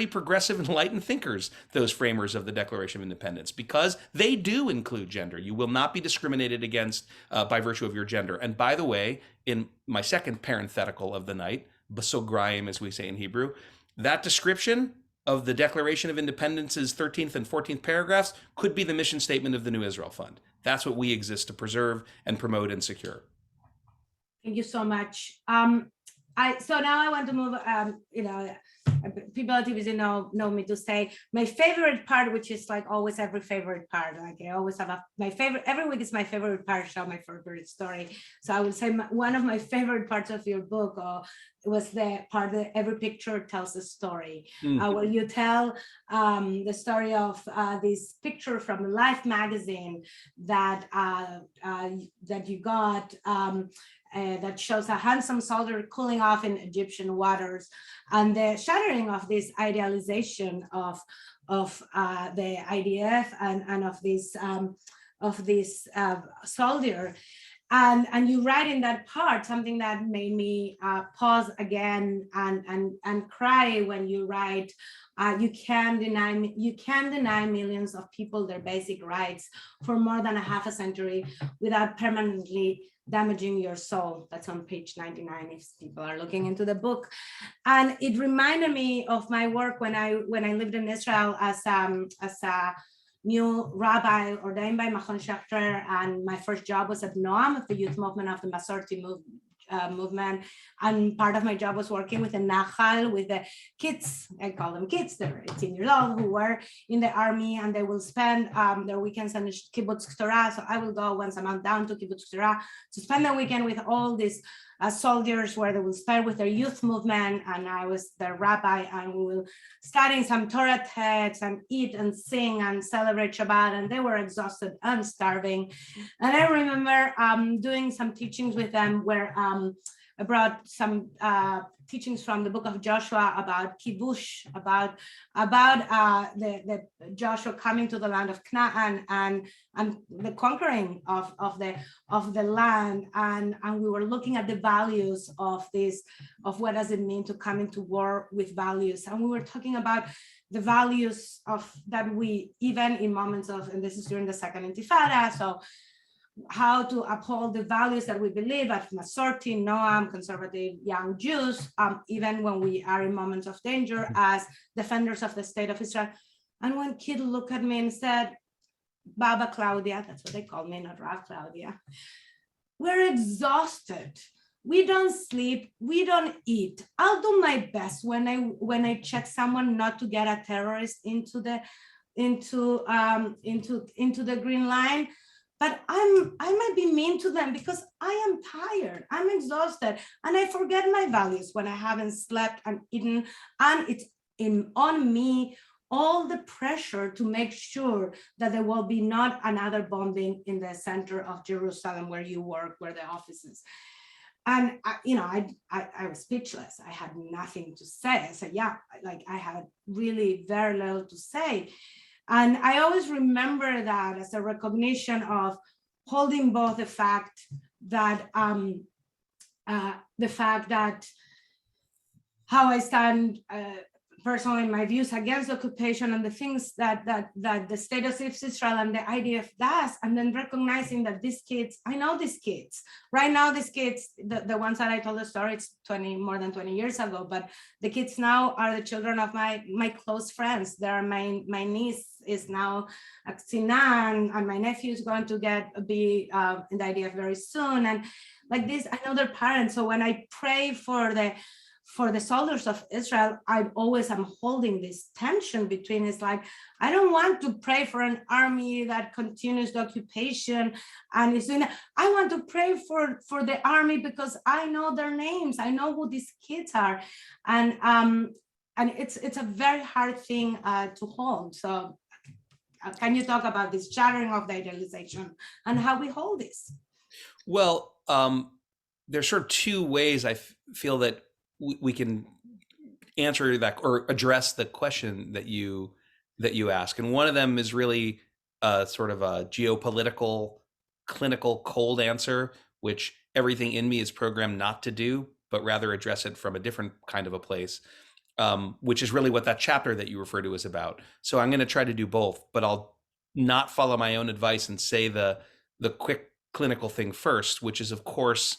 progressive, enlightened thinkers, those framers of the Declaration of Independence, because they do include gender. You will not be discriminated against by virtue of your gender. And by the way, in my second parenthetical of the night, basograim, as we say in Hebrew, that description of the Declaration of Independence's 13th and 14th paragraphs could be the mission statement of the New Israel Fund. That's what we exist to preserve and promote and secure. Thank you so much. So now I want to move, people at TVZ know me to say my favorite part, which is like always every favorite part. Like I always have my favorite, every week is my favorite part, show my favorite story. So I would say one of my favorite parts of your book was the part that every picture tells a story, where you tell the story of this picture from Life magazine that you got, that shows a handsome soldier cooling off in Egyptian waters, and the shattering of this idealization of the IDF and of this soldier. And you write in that part something that made me pause again and cry when you write, you can deny millions of people their basic rights for more than a half a century without permanently damaging your soul. That's on page 99 if people are looking into the book. And it reminded me of my work when I lived in Israel as a new rabbi ordained by Machon Shechter, and my first job was at Noam, of the youth movement of the Masorti movement, and part of my job was working with the Nachal, with the kids, I call them kids, they're 18 years old, who were in the army, and they will spend their weekends in Kibbutz Torah. So I will go once a month down to Kibbutz Torah to spend the weekend with all these soldiers, where they will start with their youth movement, and I was their rabbi, and we will studying some Torah texts and eat and sing and celebrate Shabbat, and they were exhausted and starving. And I remember doing some teachings with them where I brought some teachings from the book of Joshua about kibush, about the Joshua coming to the land of Canaan and the conquering of the land, and we were looking at the values of this, of what does it mean to come into war with values, and we were talking about the values of that we, even in moments of, and this is during the Second Intifada, so how to uphold the values that we believe at Masorti, Noam, conservative young Jews, even when we are in moments of danger as defenders of the state of Israel. And one kid looked at me and said, Baba Claudia, that's what they call me, not Rav Claudia, we're exhausted. We don't sleep, we don't eat. I'll do my best when I check someone not to get a terrorist into the green line. But I might be mean to them because I am tired, I'm exhausted, and I forget my values when I haven't slept and eaten, and it's on me all the pressure to make sure that there will be not another bombing in the center of Jerusalem where you work, where the office is. And I was speechless. I had nothing to say. I said, yeah, like I had really very little to say. And I always remember that as a recognition of holding both the fact that how I stand personally in my views against occupation and the things that the state of Israel and the IDF does, and then recognizing that these kids, I know these kids right now, these kids, the ones that I told the story, it's more than 20 years ago, but the kids now are the children of my close friends. They're my niece is now at Sinan, and my nephew is going to be in the IDF very soon, like this. I know they're parents. So when I pray for the soldiers of Israel, I always am holding this tension between, it's like, I don't want to pray for an army that continues the occupation and is doing that. I want to pray for the army because I know their names. I know who these kids are. And it's a very hard thing to hold. So can you talk about this shattering of the idealization and how we hold this? Well, there's sort of two ways I feel that we can answer that or address the question that you ask, and one of them is really sort of a geopolitical, clinical, cold answer, which everything in me is programmed not to do, but rather address it from a different kind of a place, which is really what that chapter that you refer to is about. So I'm going to try to do both, but I'll not follow my own advice and say the quick clinical thing first, which is, of course,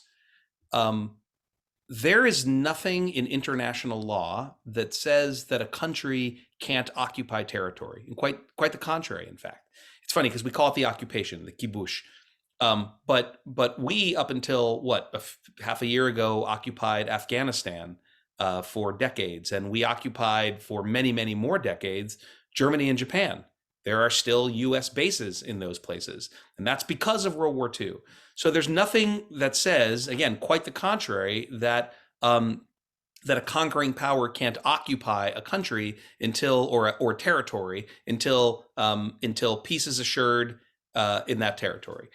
there is nothing in international law that says that a country can't occupy territory, and quite the contrary. In fact, it's funny because we call it the occupation, the kibush. But we, up until half a year ago, occupied Afghanistan for decades, and we occupied for many, many more decades Germany and Japan. There are still U.S. bases in those places, and that's because of World War II. So there's nothing that says, again, quite the contrary, that that a conquering power can't occupy a country until or territory until peace is assured in that territory.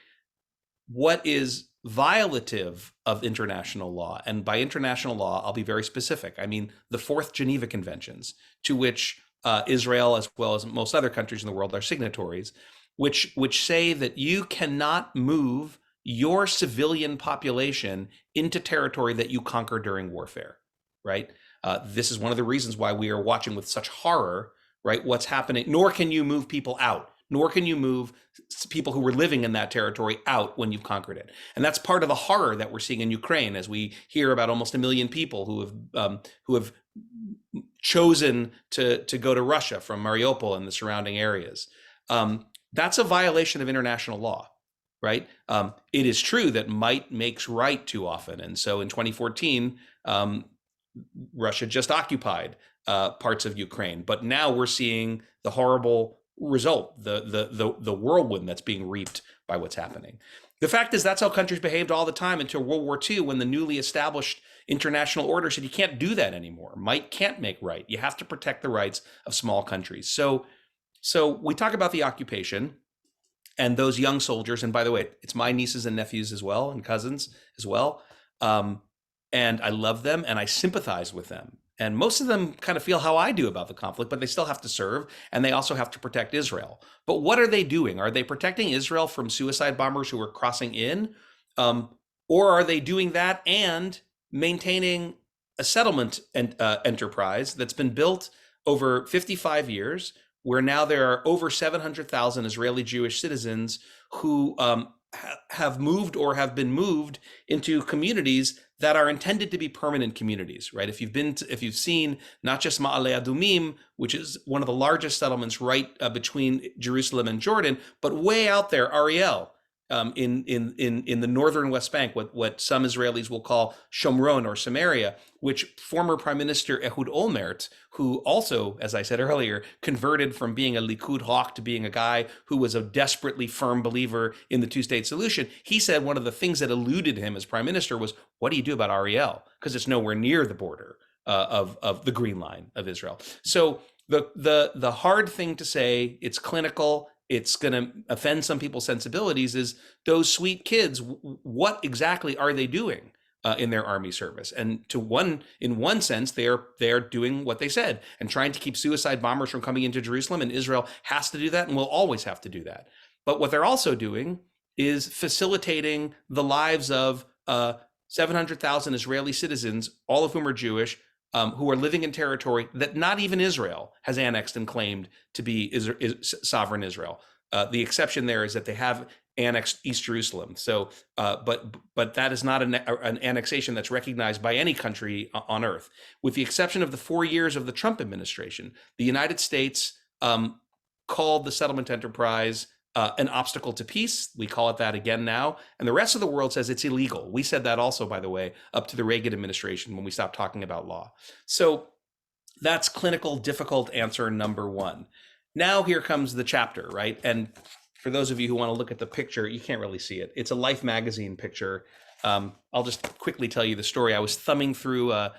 What is violative of international law, and by international law, I'll be very specific. I mean the Fourth Geneva Conventions, to which Israel, as well as most other countries in the world, are signatories, which say that you cannot move your civilian population into territory that you conquer during warfare, right? This is one of the reasons why we are watching with such horror, right, what's happening. Nor can you move people out, nor can you move people who were living in that territory out when you've conquered it. And that's part of the horror that we're seeing in Ukraine, as we hear about almost 1 million people who have chosen to go to Russia from Mariupol and the surrounding areas. That's a violation of international law, right? It is true that might makes right too often. And so in 2014, Russia just occupied parts of Ukraine, but now we're seeing the horrible result, the whirlwind that's being reaped by what's happening. The fact is, that's how countries behaved all the time until World War II, when the newly established international order said you can't do that anymore. Might can't make right. You have to protect the rights of small countries. So we talk about the occupation and those young soldiers. And by the way, it's my nieces and nephews as well, and cousins as well. And I love them and I sympathize with them. And most of them kind of feel how I do about the conflict, but they still have to serve, and they also have to protect Israel. But what are they doing? Are they protecting Israel from suicide bombers who are crossing in? Or are they doing that and maintaining a settlement enterprise that's been built over 55 years, where now there are over 700,000 Israeli Jewish citizens who have moved or have been moved into communities that are intended to be permanent communities, right? If you've seen not just Ma'ale Adumim, which is one of the largest settlements right between Jerusalem and Jordan, but way out there, Ariel, in the northern West Bank, what some Israelis will call Shomron or Samaria, which former Prime Minister Ehud Olmert, who also, as I said earlier, converted from being a Likud hawk to being a guy who was a desperately firm believer in the two-state solution, he said one of the things that eluded him as Prime Minister was, what do you do about Ariel? Because it's nowhere near the border of the Green Line of Israel. So the hard thing to say, it's clinical, it's going to offend some people's sensibilities, is those sweet kids, what exactly are they doing in their army service? And in one sense, they are doing what they said and trying to keep suicide bombers from coming into Jerusalem, and Israel has to do that and will always have to do that. But what they're also doing is facilitating the lives of 700,000 Israeli citizens, all of whom are Jewish, who are living in territory that not even Israel has annexed and claimed to be sovereign Israel. The exception there is that they have annexed East Jerusalem. So, but that is not an annexation that's recognized by any country on earth. With the exception of the 4 years of the Trump administration, the United States called the settlement enterprise an obstacle to peace. We call it that again now. And the rest of the world says it's illegal. We said that also, by the way, up to the Reagan administration when we stopped talking about law. So that's clinical difficult answer number one. Now here comes the chapter, right? And for those of you who want to look at the picture, you can't really see it. It's a Life magazine picture. I'll just quickly tell you the story. I was thumbing through a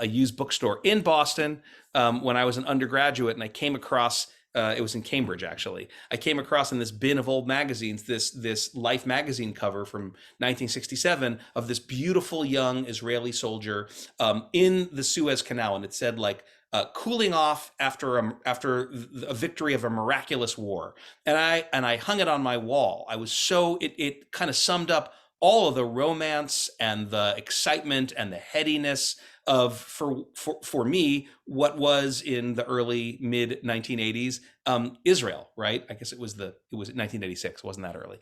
used bookstore in Boston when I was an undergraduate, and I came across, it was in Cambridge actually, I came across in this bin of old magazines, this Life magazine cover from 1967 of this beautiful young Israeli soldier in the Suez Canal, and it said like, cooling off after a victory of a miraculous war. And I hung it on my wall. I was so, it kind of summed up all of the romance and the excitement and the headiness of, for me, what was in the early mid 1980s, Israel, right? I guess it was 1986, it wasn't that early.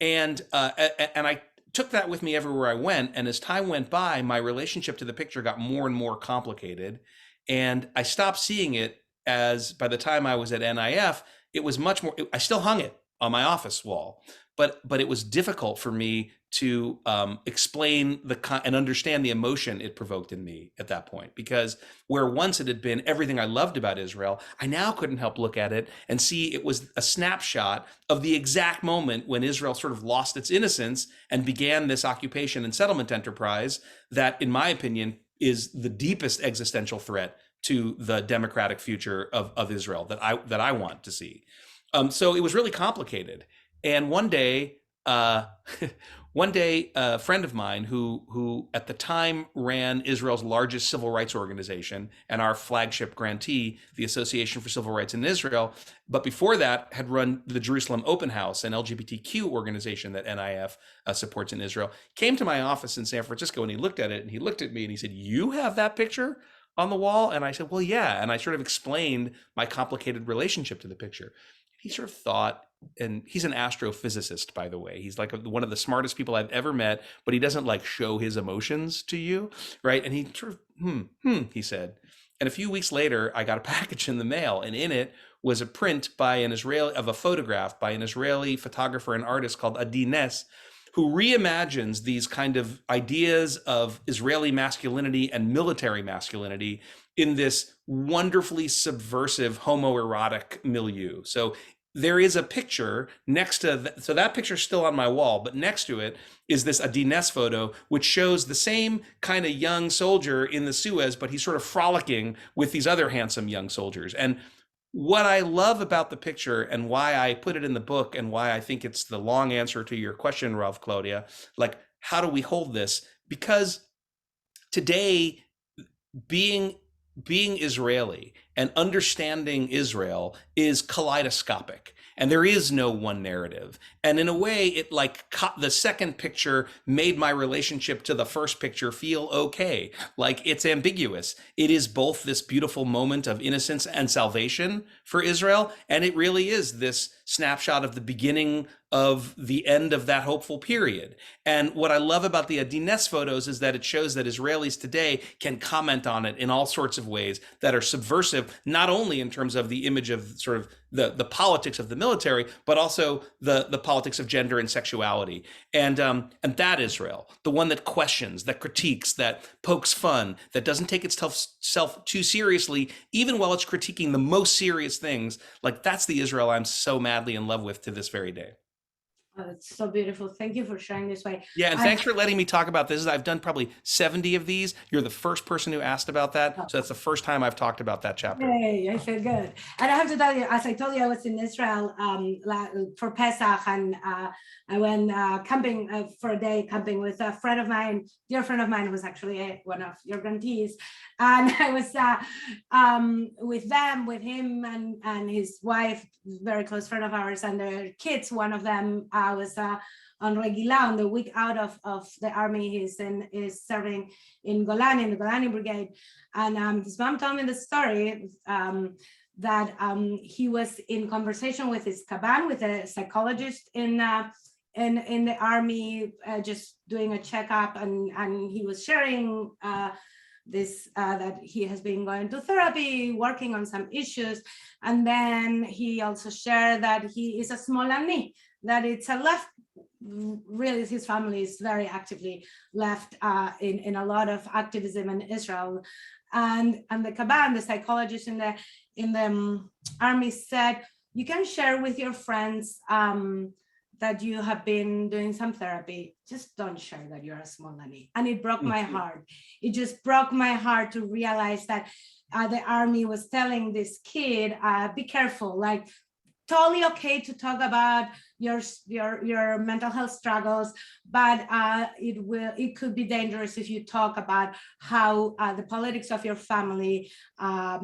And I took that with me everywhere I went. And as time went by, my relationship to the picture got more and more complicated. And I stopped seeing it as, by the time I was at NIF, it was much more, I still hung it on my office wall, but it was difficult for me to explain and understand the emotion it provoked in me at that point, because where once it had been everything I loved about Israel, I now couldn't help look at it and see it was a snapshot of the exact moment when Israel sort of lost its innocence and began this occupation and settlement enterprise that, in my opinion, is the deepest existential threat to the democratic future of Israel that I want to see. So it was really complicated. And one day, a friend of mine who at the time ran Israel's largest civil rights organization and our flagship grantee, the Association for Civil Rights in Israel, but before that had run the Jerusalem Open House, an LGBTQ organization that NIF supports in Israel, came to my office in San Francisco, and he looked at it and he looked at me and he said, "You have that picture on the wall?" And I said, "Well, yeah." And I sort of explained my complicated relationship to the picture. He sort of thought, and he's an astrophysicist, by the way. He's like one of the smartest people I've ever met, but he doesn't like show his emotions to you, right? And he sort of, he said. And a few weeks later, I got a package in the mail, and in it was a print by a photograph by an Israeli photographer and artist called Adi Ness, who reimagines these kind of ideas of Israeli masculinity and military masculinity in this wonderfully subversive homoerotic milieu. So there is a picture next to so that picture's still on my wall, but next to it is this Adi Ness photo, which shows the same kind of young soldier in the Suez, but he's sort of frolicking with these other handsome young soldiers. And what I love about the picture, and why I put it in the book, and why I think it's the long answer to your question, Rav Claudia, like, how do we hold this? Because today, being Israeli and understanding Israel is kaleidoscopic, and there is no one narrative. And in a way, it like the second picture made my relationship to the first picture feel okay. Like, it's ambiguous. It is both this beautiful moment of innocence and salvation for Israel, and it really is this snapshot of the beginning of the end of that hopeful period. And what I love about the Adi Ness photos is that it shows that Israelis today can comment on it in all sorts of ways that are subversive, not only in terms of the image of sort of the politics of the military, but also the politics of gender and sexuality. And that Israel, the one that questions, that critiques, that pokes fun, that doesn't take itself too seriously, even while it's critiquing the most serious things, like, that's the Israel I'm so madly in love with to this very day. Oh, it's so beautiful. Thank you for sharing this way. Yeah, and thanks for letting me talk about this. I've done probably 70 of these. You're the first person who asked about that. So that's the first time I've talked about that chapter. Hey, I feel good. And I have to tell you, as I told you, I was in Israel for Pesach, and I went camping for a day, camping with a friend of mine, dear friend of mine, who was actually one of your grantees. And I was with him and his wife, very close friend of ours, and their kids. One of them was on Regila, on the week out of the army. He's serving in Golan, in the Golani Brigade. And his mom told me the story that he was in conversation with his kaban, with a psychologist in the army, just doing a checkup, and he was sharing that he has been going to therapy, working on some issues. And then he also shared that he is a Smolani, that it's a left, really his family is very actively left in a lot of activism in Israel. And the Kaban, the psychologist in the army, said, you can share with your friends that you have been doing some therapy, just don't share that you're a Smolani. And it broke my heart. It just broke my heart to realize that the army was telling this kid, be careful, like totally okay to talk about your mental health struggles, but it could be dangerous if you talk about how the politics of your family are.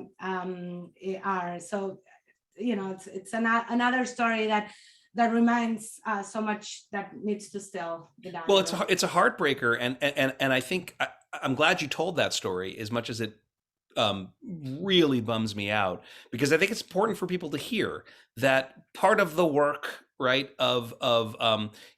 So, it's another story that reminds so much that needs to still be done. Well, it's a heartbreaker, and I think I'm glad you told that story, as much as it really bums me out, because I think it's important for people to hear that part of the work, right, of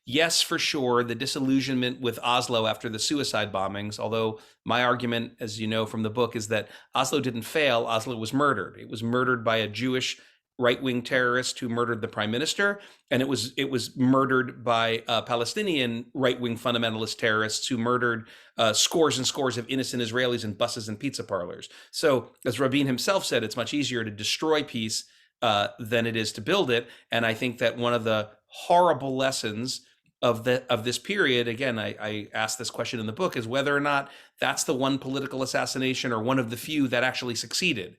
yes, for sure, the disillusionment with Oslo after the suicide bombings, although my argument, as you know from the book, is that Oslo didn't fail. Oslo was murdered. It was murdered by a Jewish right-wing terrorist who murdered the prime minister, and it was murdered by Palestinian right-wing fundamentalist terrorists who murdered scores and scores of innocent Israelis in buses and pizza parlors. So, as Rabin himself said, it's much easier to destroy peace than it is to build it. And I think that one of the horrible lessons of this period, again, I asked this question in the book, is whether or not that's the one political assassination or one of the few that actually succeeded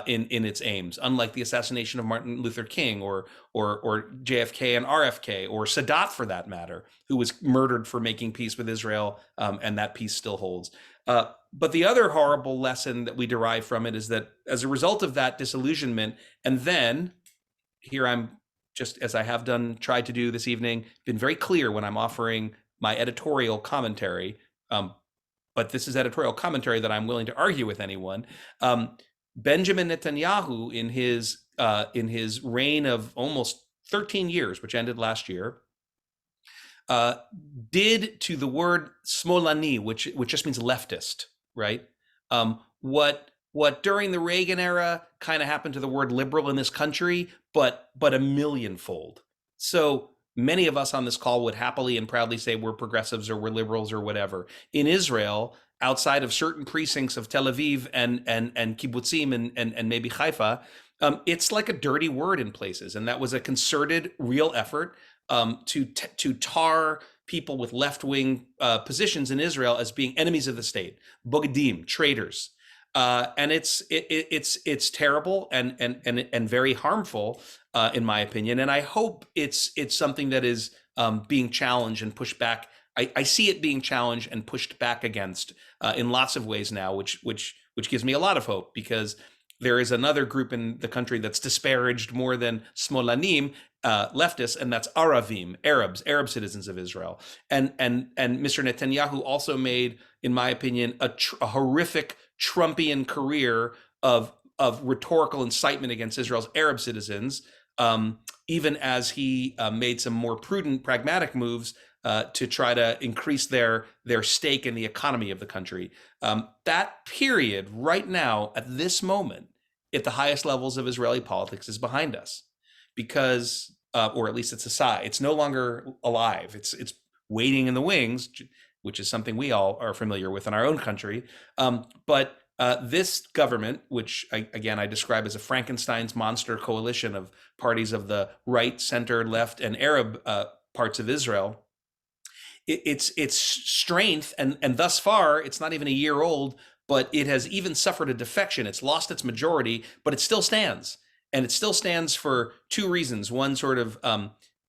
in its aims, unlike the assassination of Martin Luther King or JFK and RFK, or Sadat for that matter, who was murdered for making peace with Israel, and that peace still holds. But the other horrible lesson that we derive from it is that as a result of that disillusionment, and then here I'm, just as I have tried to do this evening, been very clear when I'm offering my editorial commentary, but this is editorial commentary that I'm willing to argue with anyone. Benjamin Netanyahu, in his reign of almost 13 years, which ended last year, did to the word Smolani, which just means leftist, right? What during the Reagan era kind of happened to the word liberal in this country, but a millionfold. So many of us on this call would happily and proudly say we're progressives or we're liberals or whatever. In Israel, outside of certain precincts of Tel Aviv and kibbutzim and maybe Haifa, it's like a dirty word in places. And that was a concerted, real effort to tar people with left-wing positions in Israel as being enemies of the state, bogadim, traitors. And it's terrible and very harmful, in my opinion. And I hope it's something that is being challenged and pushed back. I see it being challenged and pushed back against in lots of ways now, which gives me a lot of hope, because there is another group in the country that's disparaged more than Smolanim, leftists, and that's Aravim, Arab citizens of Israel. And Mr. Netanyahu also made, in my opinion, a horrific Trumpian career of rhetorical incitement against Israel's Arab citizens, even as he made some more prudent, pragmatic moves to try to increase their stake in the economy of the country. That period right now, at this moment, at the highest levels of Israeli politics, is behind us, because, or at least it's aside. It's no longer alive. It's waiting in the wings, which is something we all are familiar with in our own country. But this government, which I describe as a Frankenstein's monster coalition of parties of the right, center, left, and Arab parts of Israel, its strength, and thus far, it's not even a year old, but it has even suffered a defection. It's lost its majority, but it still stands. And it still stands for two reasons, one sort of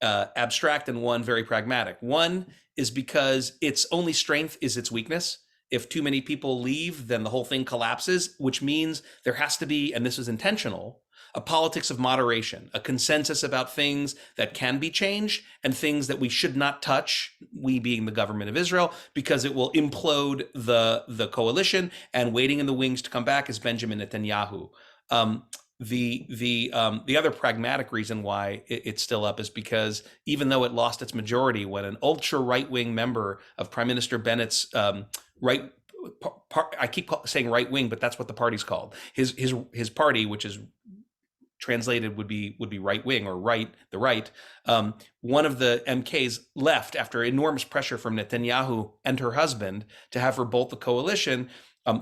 abstract and one very pragmatic. One is because its only strength is its weakness. If too many people leave, then the whole thing collapses, which means there has to be, and this is intentional, a politics of moderation, a consensus about things that can be changed and things that we should not touch, we being the government of Israel, because it will implode the coalition, and waiting in the wings to come back is Benjamin Netanyahu. The other pragmatic reason why it's still up is because even though it lost its majority, when an ultra right-wing member of Prime Minister Bennett's I keep saying right wing, but that's what the party's called. His party, which is translated would be right wing or the right. One of the MKs left after enormous pressure from Netanyahu and her husband to have her bolt the coalition.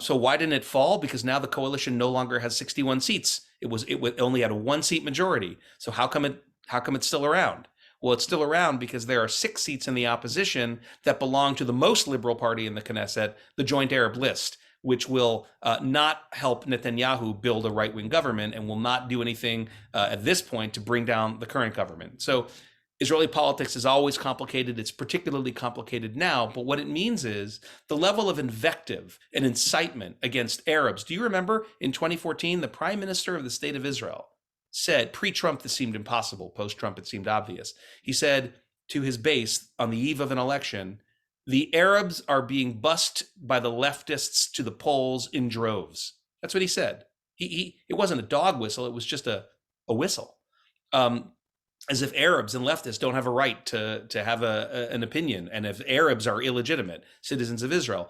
So why didn't it fall? Because now the coalition no longer has 61 seats. It only had a 1-seat majority. So how come it's still around? Well, it's still around because there are 6 seats in the opposition that belong to the most liberal party in the Knesset, the Joint Arab List, which will not help Netanyahu build a right-wing government and will not do anything at this point to bring down the current government. So Israeli politics is always complicated. It's particularly complicated now. But what it means is the level of invective and incitement against Arabs. Do you remember in 2014, the prime minister of the state of Israel said, pre-Trump, this seemed impossible. Post-Trump, it seemed obvious. He said to his base on the eve of an election, the Arabs are being bussed by the leftists to the polls in droves. That's what he said. It wasn't a dog whistle. It was just a whistle. As if Arabs and leftists don't have a right to have an opinion, and if Arabs are illegitimate citizens of Israel.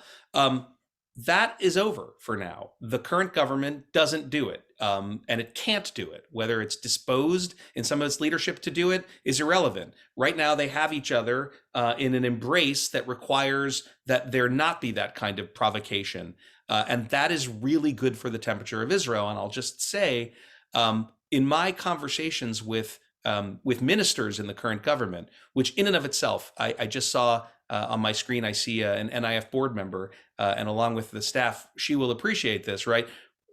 That is over for now. The current government doesn't do it, and it can't do it. Whether it's disposed in some of its leadership to do it is irrelevant. Right now, they have each other in an embrace that requires that there not be that kind of provocation. And that is really good for the temperature of Israel. And I'll just say, in my conversations with ministers in the current government, which in and of itself, I just saw on my screen, I see an NIF board member, and along with the staff, she will appreciate this, right?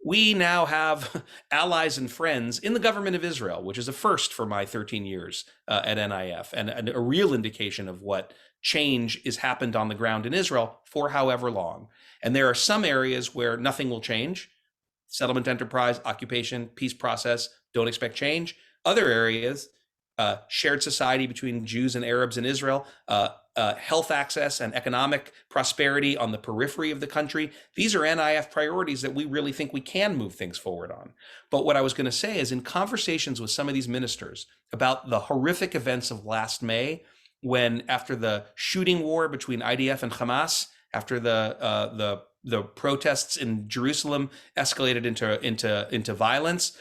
We now have allies and friends in the government of Israel, which is a first for my 13 years at NIF, and a real indication of what change is happened on the ground in Israel for however long. And there are some areas where nothing will change. Settlement enterprise, occupation, peace process, don't expect change. Other areas, shared society between Jews and Arabs in Israel, health access and economic prosperity on the periphery of the country. These are NIF priorities that we really think we can move things forward on. But what I was going to say is in conversations with some of these ministers about the horrific events of last May, when after the shooting war between IDF and Hamas, after the protests in Jerusalem escalated into violence,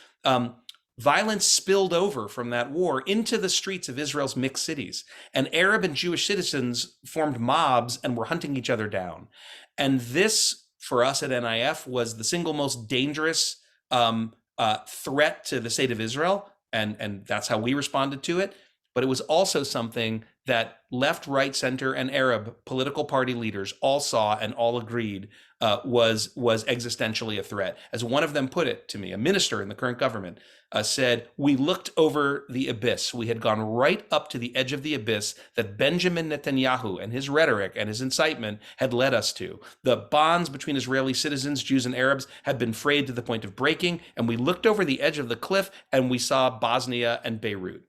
violence spilled over from that war into the streets of Israel's mixed cities, and Arab and Jewish citizens formed mobs and were hunting each other down. And this, for us at NIF, was the single most dangerous threat to the state of Israel, and that's how we responded to it. But it was also something that left, right, center, and Arab political party leaders all saw and all agreed was existentially a threat. As one of them put it to me, a minister in the current government said, we looked over the abyss. We had gone right up to the edge of the abyss that Benjamin Netanyahu and his rhetoric and his incitement had led us to. The bonds between Israeli citizens, Jews and Arabs, had been frayed to the point of breaking, and we looked over the edge of the cliff and we saw Bosnia and Beirut.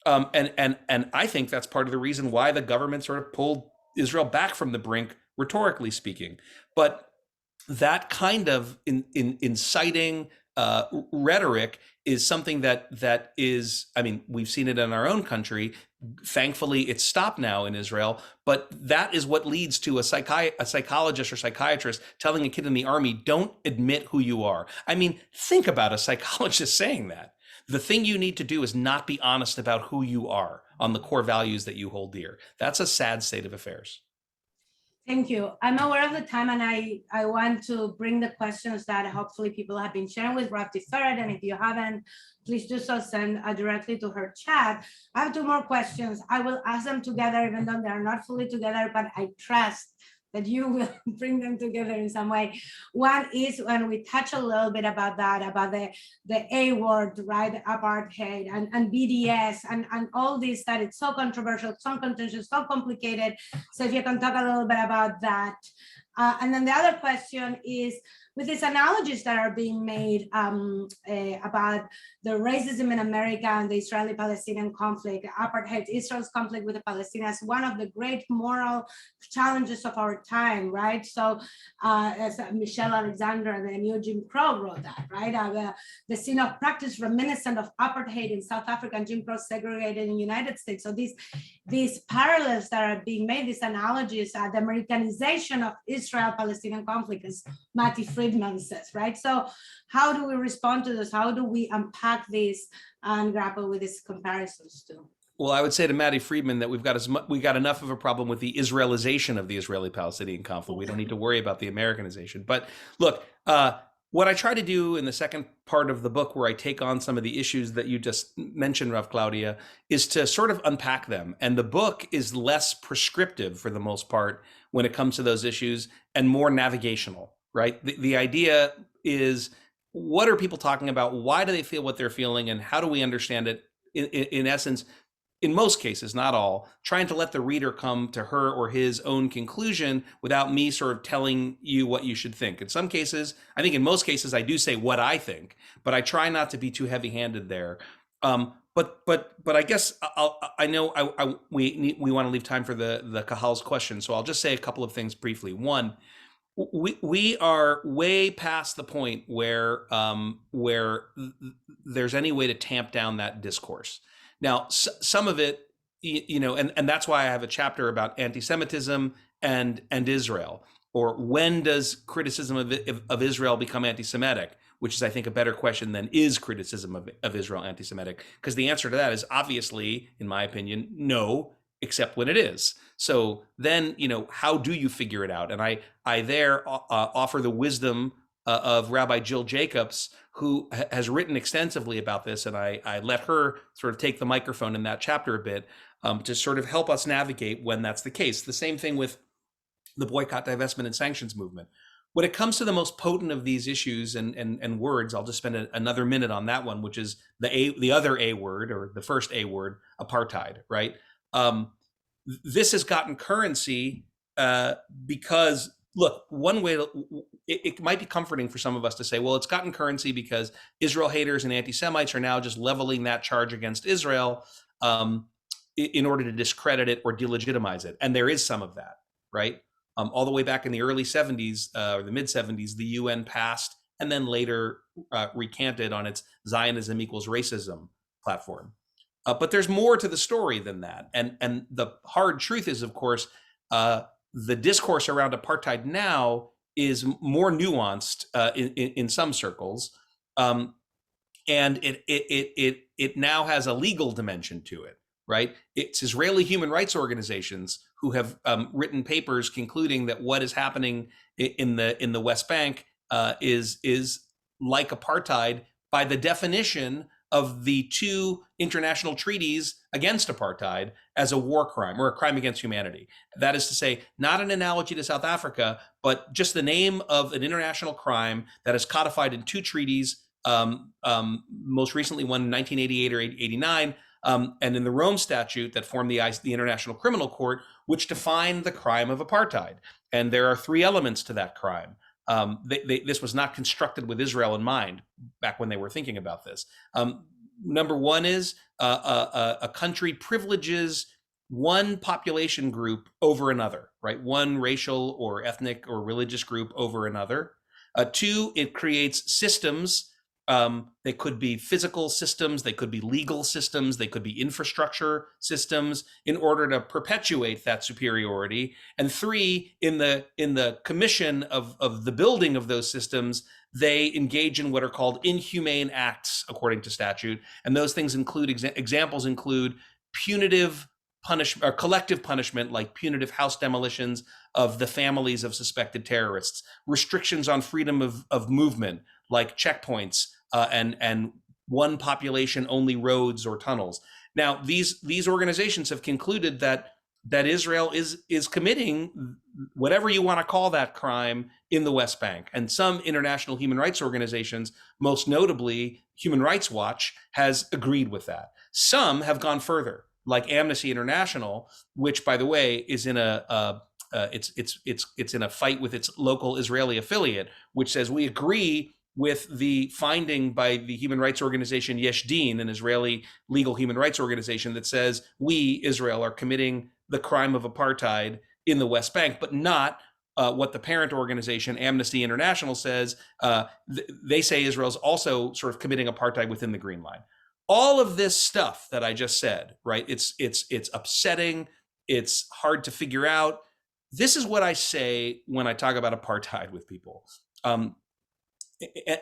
And I think that's part of the reason why the government sort of pulled Israel back from the brink, rhetorically speaking. But that kind of inciting rhetoric is something that is, I mean, we've seen it in our own country. Thankfully, it's stopped now in Israel, but that is what leads to a psychologist or psychiatrist telling a kid in the army, don't admit who you are. I mean, think about a psychologist saying that. The thing you need to do is not be honest about who you are on the core values that you hold dear. That's a sad state of affairs. Thank you. I'm aware of the time, and I want to bring the questions that hopefully people have been sharing with Rav Tiferet, and if you haven't, please do so, send directly to her chat. I have 2 more questions. I will ask them together, even though they are not fully together, but I trust that you will bring them together in some way. One is when we touch a little bit about that, about the A word, right? Apartheid and BDS and all this, that it's so controversial, so contentious, so complicated. So if you can talk a little bit about that. And then the other question is, with these analogies that are being made about the racism in America and the Israeli-Palestinian conflict, apartheid, Israel's conflict with the Palestinians, one of the great moral challenges of our time, right? So as Michelle Alexander and the New Jim Crow wrote that, right? The scene of practice reminiscent of apartheid in South Africa and Jim Crow segregated in the United States. So these parallels that are being made, these analogies, the Americanization of Israel Israel-Palestinian conflict, as Matty Friedman says, right? So how do we respond to this? How do we unpack this and grapple with these comparisons too? Well, I would say to Matty Friedman that we got enough of a problem with the Israelization of the Israeli-Palestinian conflict. We don't need to worry about the Americanization. But look, what I try to do in the second part of the book, where I take on some of the issues that you just mentioned, Rav Claudia, is to sort of unpack them. And the book is less prescriptive for the most part when it comes to those issues and more navigational, right? The idea is, what are people talking about? Why do they feel what they're feeling? And how do we understand it? In essence, in most cases, not all, trying to let the reader come to her or his own conclusion without me sort of telling you what you should think. In some cases, I think in most cases, I do say what I think, but I try not to be too heavy-handed there. But I guess I know we want to leave time for the Kahal's question, so I'll just say a couple of things briefly. One, we are way past the point where there's any way to tamp down that discourse. Now, some of it, and that's why I have a chapter about anti-Semitism and Israel, or when does criticism of Israel become anti-Semitic, which is, I think, a better question than is criticism of Israel anti-Semitic, because the answer to that is obviously, in my opinion, no, except when it is. So then, how do you figure it out? And I there offer the wisdom of Rabbi Jill Jacobs, who has written extensively about this, and I let her sort of take the microphone in that chapter a bit to sort of help us navigate when that's the case. The same thing with the boycott, divestment, and sanctions movement. When it comes to the most potent of these issues and words, I'll just spend another minute on that one, which is the other A word, or the first A word, apartheid, right? This has gotten currency because, look, one way it might be comforting for some of us to say, well, it's gotten currency because Israel haters and anti-Semites are now just leveling that charge against Israel in order to discredit it or delegitimize it. And there is some of that, right? All the way back in the early 70s or the mid 70s, the UN passed and then later recanted on its Zionism equals racism platform. But there's more to the story than that. And the hard truth is, of course, the discourse around apartheid now is more nuanced in some circles, and it now has a legal dimension to it, right? It's Israeli human rights organizations who have written papers concluding that what is happening in the West Bank is like apartheid by the definition of the two international treaties against apartheid as a war crime or a crime against humanity. That is to say, not an analogy to South Africa, but just the name of an international crime that is codified in two treaties, most recently one in 1988 or 89, and in the Rome Statute that formed the International Criminal Court, which defined the crime of apartheid. And there are three elements to that crime. This was not constructed with Israel in mind back when they were thinking about this. Number one is a country privileges one population group over another, right? One racial or ethnic or religious group over another. Two, it creates systems. They could be physical systems, they could be legal systems, they could be infrastructure systems in order to perpetuate that superiority. And three, in the commission of the building of those systems, they engage in what are called inhumane acts according to statute. And those things include, examples include punitive punishment or collective punishment, like punitive house demolitions of the families of suspected terrorists, restrictions on freedom of movement, like checkpoints, and one population only roads or tunnels. Now, these organizations have concluded that Israel is committing whatever you want to call that crime in the West Bank. And some international human rights organizations, most notably Human Rights Watch, has agreed with that. Some have gone further, like Amnesty International, which, by the way, is in it's in a fight with its local Israeli affiliate, which says we agree with the finding by the human rights organization Yesh Din, an Israeli legal human rights organization, that says we, Israel, are committing the crime of apartheid in the West Bank, but not what the parent organization Amnesty International says. They say Israel's also sort of committing apartheid within the Green Line. All of this stuff that I just said, right? It's upsetting. It's hard to figure out. this is what I say when I talk about apartheid with people. Um,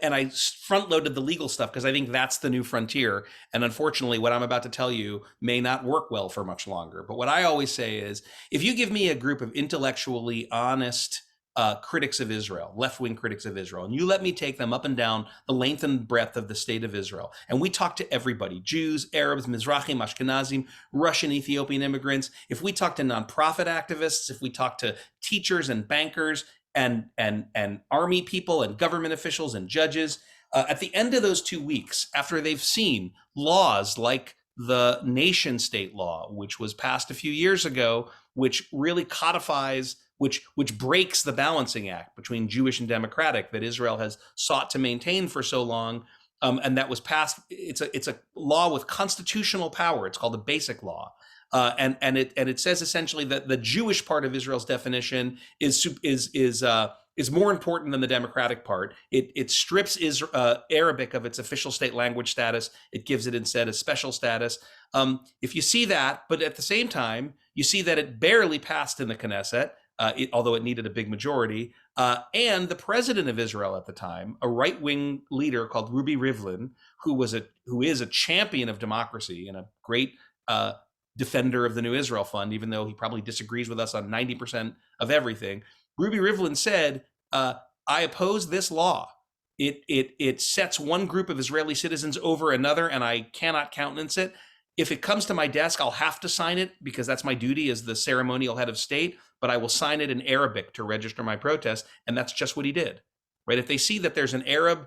and I front loaded the legal stuff because I think that's the new frontier. And unfortunately, what I'm about to tell you may not work well for much longer. But what I always say is, if you give me a group of intellectually honest critics of Israel, left-wing critics of Israel, and you let me take them up and down the length and breadth of the state of Israel, and we talk to everybody, Jews, Arabs, Mizrahim, Ashkenazim, Russian, Ethiopian immigrants, if we talk to nonprofit activists, if we talk to teachers and bankers, and army people and government officials and judges, at the end of those 2 weeks, after they've seen laws like the nation state law, which was passed a few years ago, which really codifies, which breaks the balancing act between Jewish and democratic that Israel has sought to maintain for so long, and that was passed. It's a law with constitutional power. It's called the Basic Law. And it says essentially that the Jewish part of Israel's definition is more important than the democratic part. It strips Arabic of its official state language status. It gives it instead a special status. If you see that, but at the same time, you see that it barely passed in the Knesset, although it needed a big majority. And the president of Israel at the time, a right-wing leader called Ruby Rivlin, who is a champion of democracy and a great defender of the New Israel Fund, even though he probably disagrees with us on 90% of everything. Ruby Rivlin said, I oppose this law. It sets one group of Israeli citizens over another, and I cannot countenance it. If it comes to my desk, I'll have to sign it because that's my duty as the ceremonial head of state, but I will sign it in Arabic to register my protest, and that's just what he did. Right? If they see that there's an Arab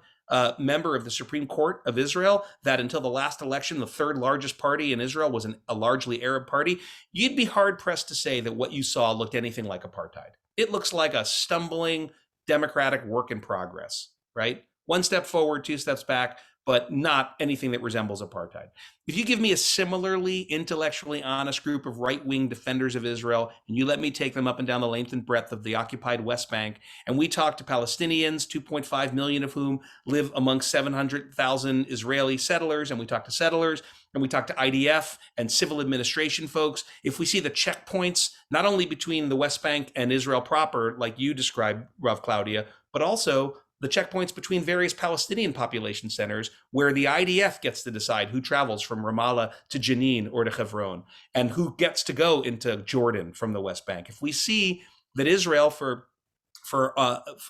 member of the Supreme Court of Israel, that until the last election, the third largest party in Israel was a largely Arab party, you'd be hard pressed to say that what you saw looked anything like apartheid. It looks like a stumbling democratic work in progress, right? One step forward, two steps back, but not anything that resembles apartheid. If you give me a similarly intellectually honest group of right-wing defenders of Israel, and you let me take them up and down the length and breadth of the occupied West Bank, and we talk to Palestinians, 2.5 million of whom live amongst 700,000 Israeli settlers, and we talk to settlers, and we talk to IDF and civil administration folks, if we see the checkpoints, not only between the West Bank and Israel proper, like you described, Rav Claudia, but also the checkpoints between various Palestinian population centers where the IDF gets to decide who travels from Ramallah to Jenin or to Hebron and who gets to go into Jordan from the West Bank. If we see that Israel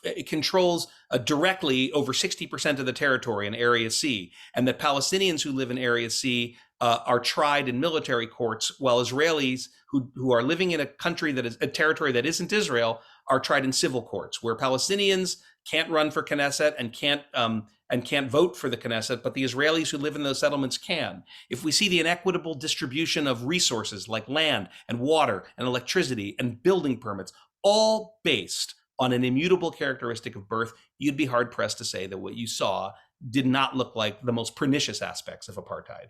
it controls directly over 60% of the territory in Area C, and that Palestinians who live in Area C are tried in military courts, while Israelis who are living in a country that is a territory that isn't Israel are tried in civil courts, where Palestinians can't run for Knesset and can't vote for the Knesset, but the Israelis who live in those settlements can. If we see the inequitable distribution of resources like land and water and electricity and building permits, all based on an immutable characteristic of birth, you'd be hard pressed to say that what you saw did not look like the most pernicious aspects of apartheid.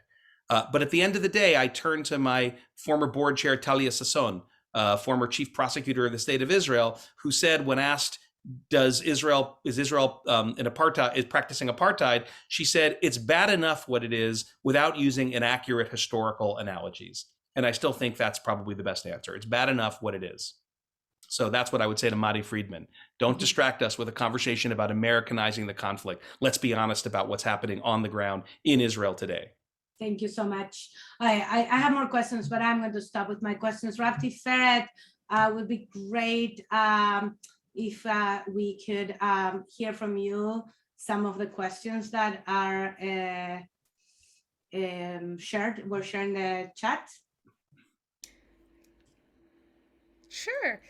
But at the end of the day, I turn to my former board chair, Talia Sasson, former chief prosecutor of the state of Israel, who said when asked, is Israel in apartheid, is practicing apartheid? She said, it's bad enough what it is without using inaccurate historical analogies. And I still think that's probably the best answer. It's bad enough what it is. So that's what I would say to Madi Friedman. Don't distract us with a conversation about Americanizing the conflict. Let's be honest about what's happening on the ground in Israel today. Thank you so much. I have more questions, but I'm going to stop with my questions. Rav Tiferet, would be great if we could hear from you some of the questions that are shared. We're sharing the chat. Sure.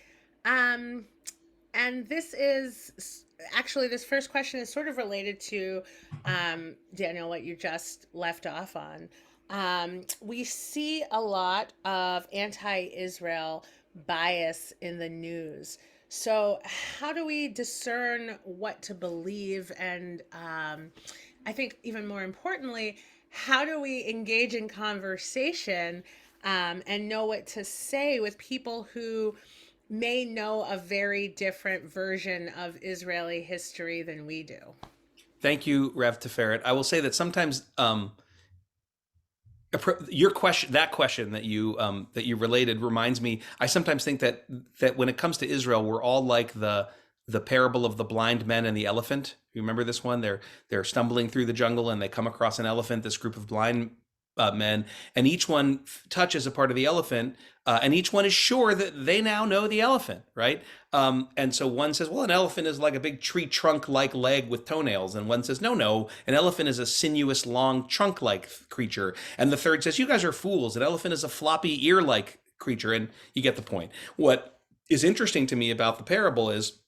And this is actually, this first question is sort of related to, Daniel, what you just left off on. We see a lot of anti-Israel bias in the news. So how do we discern what to believe? And I think even more importantly, how do we engage in conversation and know what to say with people who may know a very different version of Israeli history than we do? Thank you, Rav Tiferet. I will say that sometimes Your question, that question that you related, reminds me. I sometimes think that when it comes to Israel, we're all like the parable of the blind men and the elephant. You remember this one? They're stumbling through the jungle and they come across an elephant. This group of blind men, and each one touches a part of the elephant, and each one is sure that they now know the elephant, right? And so one says, well, an elephant is like a big tree trunk-like leg with toenails, and one says, no, an elephant is a sinuous, long trunk-like creature, and the third says, you guys are fools. An elephant is a floppy ear-like creature, and you get the point. What is interesting to me about the parable is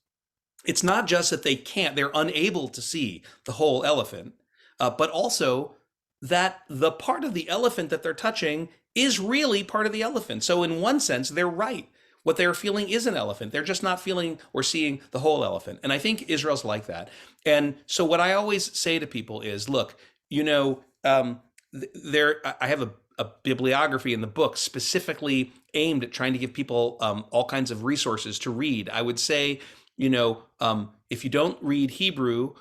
it's not just that they're unable to see the whole elephant, but also that the part of the elephant that they're touching is really part of the elephant. So in one sense, they're right. What they're feeling is an elephant. They're just not feeling or seeing the whole elephant. And I think Israel's like that. And so what I always say to people is, look, I have a bibliography in the book specifically aimed at trying to give people all kinds of resources to read. I would say, if you don't read Hebrew,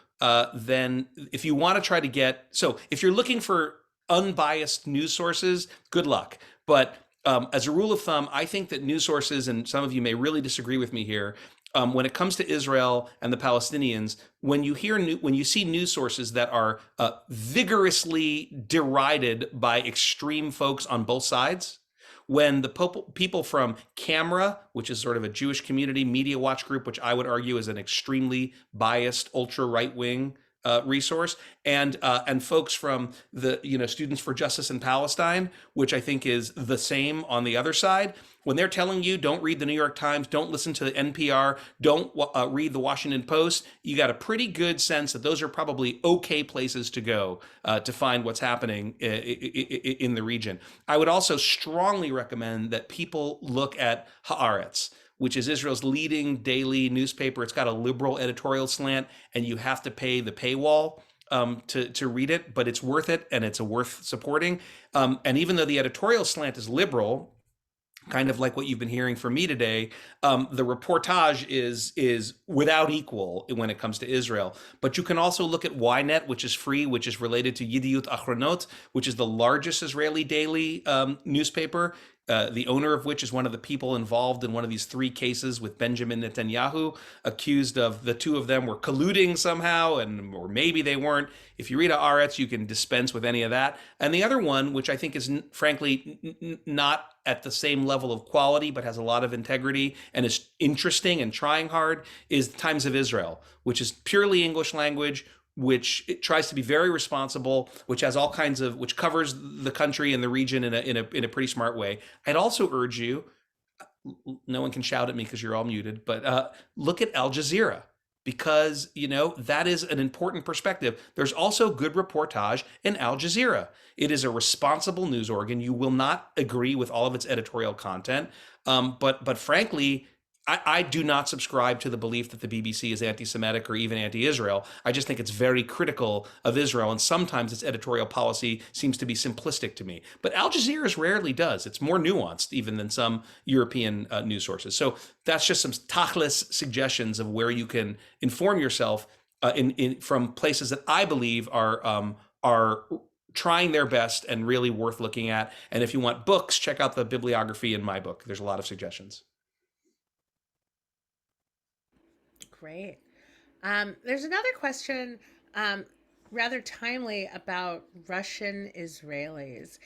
then if you want to try to if you're looking for unbiased news sources, good luck. But as a rule of thumb, I think that news sources, and some of you may really disagree with me here, when it comes to Israel and the Palestinians, when you see news sources that are vigorously derided by extreme folks on both sides, when the people from Camera, which is sort of a Jewish community media watch group, which I would argue is an extremely biased, ultra right-wing resource, and folks from the Students for Justice in Palestine, which I think is the same on the other side, when they're telling you don't read the New York Times, don't listen to the NPR, don't read the Washington Post, you got a pretty good sense that those are probably okay places to go to find what's happening in the region. I would also strongly recommend that people look at Haaretz, which is Israel's leading daily newspaper. It's got a liberal editorial slant, and you have to pay the paywall to read it, but it's worth it, and it's worth supporting. And even though the editorial slant is liberal, kind of like what you've been hearing from me today, the reportage is without equal when it comes to Israel. But you can also look at Ynet, which is free, which is related to Yediut Achronot, which is the largest Israeli daily newspaper, the owner of which is one of the people involved in one of these 3 cases with Benjamin Netanyahu, accused of the two of them were colluding somehow, or maybe they weren't. If you read Haaretz, you can dispense with any of that. And the other one, which I think is frankly not at the same level of quality, but has a lot of integrity and is interesting and trying hard, is Times of Israel, which is purely English language, which it tries to be very responsible, which has all kinds of, which covers the country and the region in a pretty smart way. I'd also urge you, no one can shout at me because you're all muted, but look at Al Jazeera, because that is an important perspective. There's also good reportage in Al Jazeera. It is a responsible news organ. You will not agree with all of its editorial content, but frankly, I do not subscribe to the belief that the BBC is anti-Semitic or even anti-Israel. I just think it's very critical of Israel, and sometimes its editorial policy seems to be simplistic to me. But Al Jazeera rarely does. It's more nuanced even than some European news sources. So that's just some tachlis suggestions of where you can inform yourself from places that I believe are trying their best and really worth looking at. And if you want books, check out the bibliography in my book. There's a lot of suggestions. Great. There's another question, rather timely, about Russian Israelis.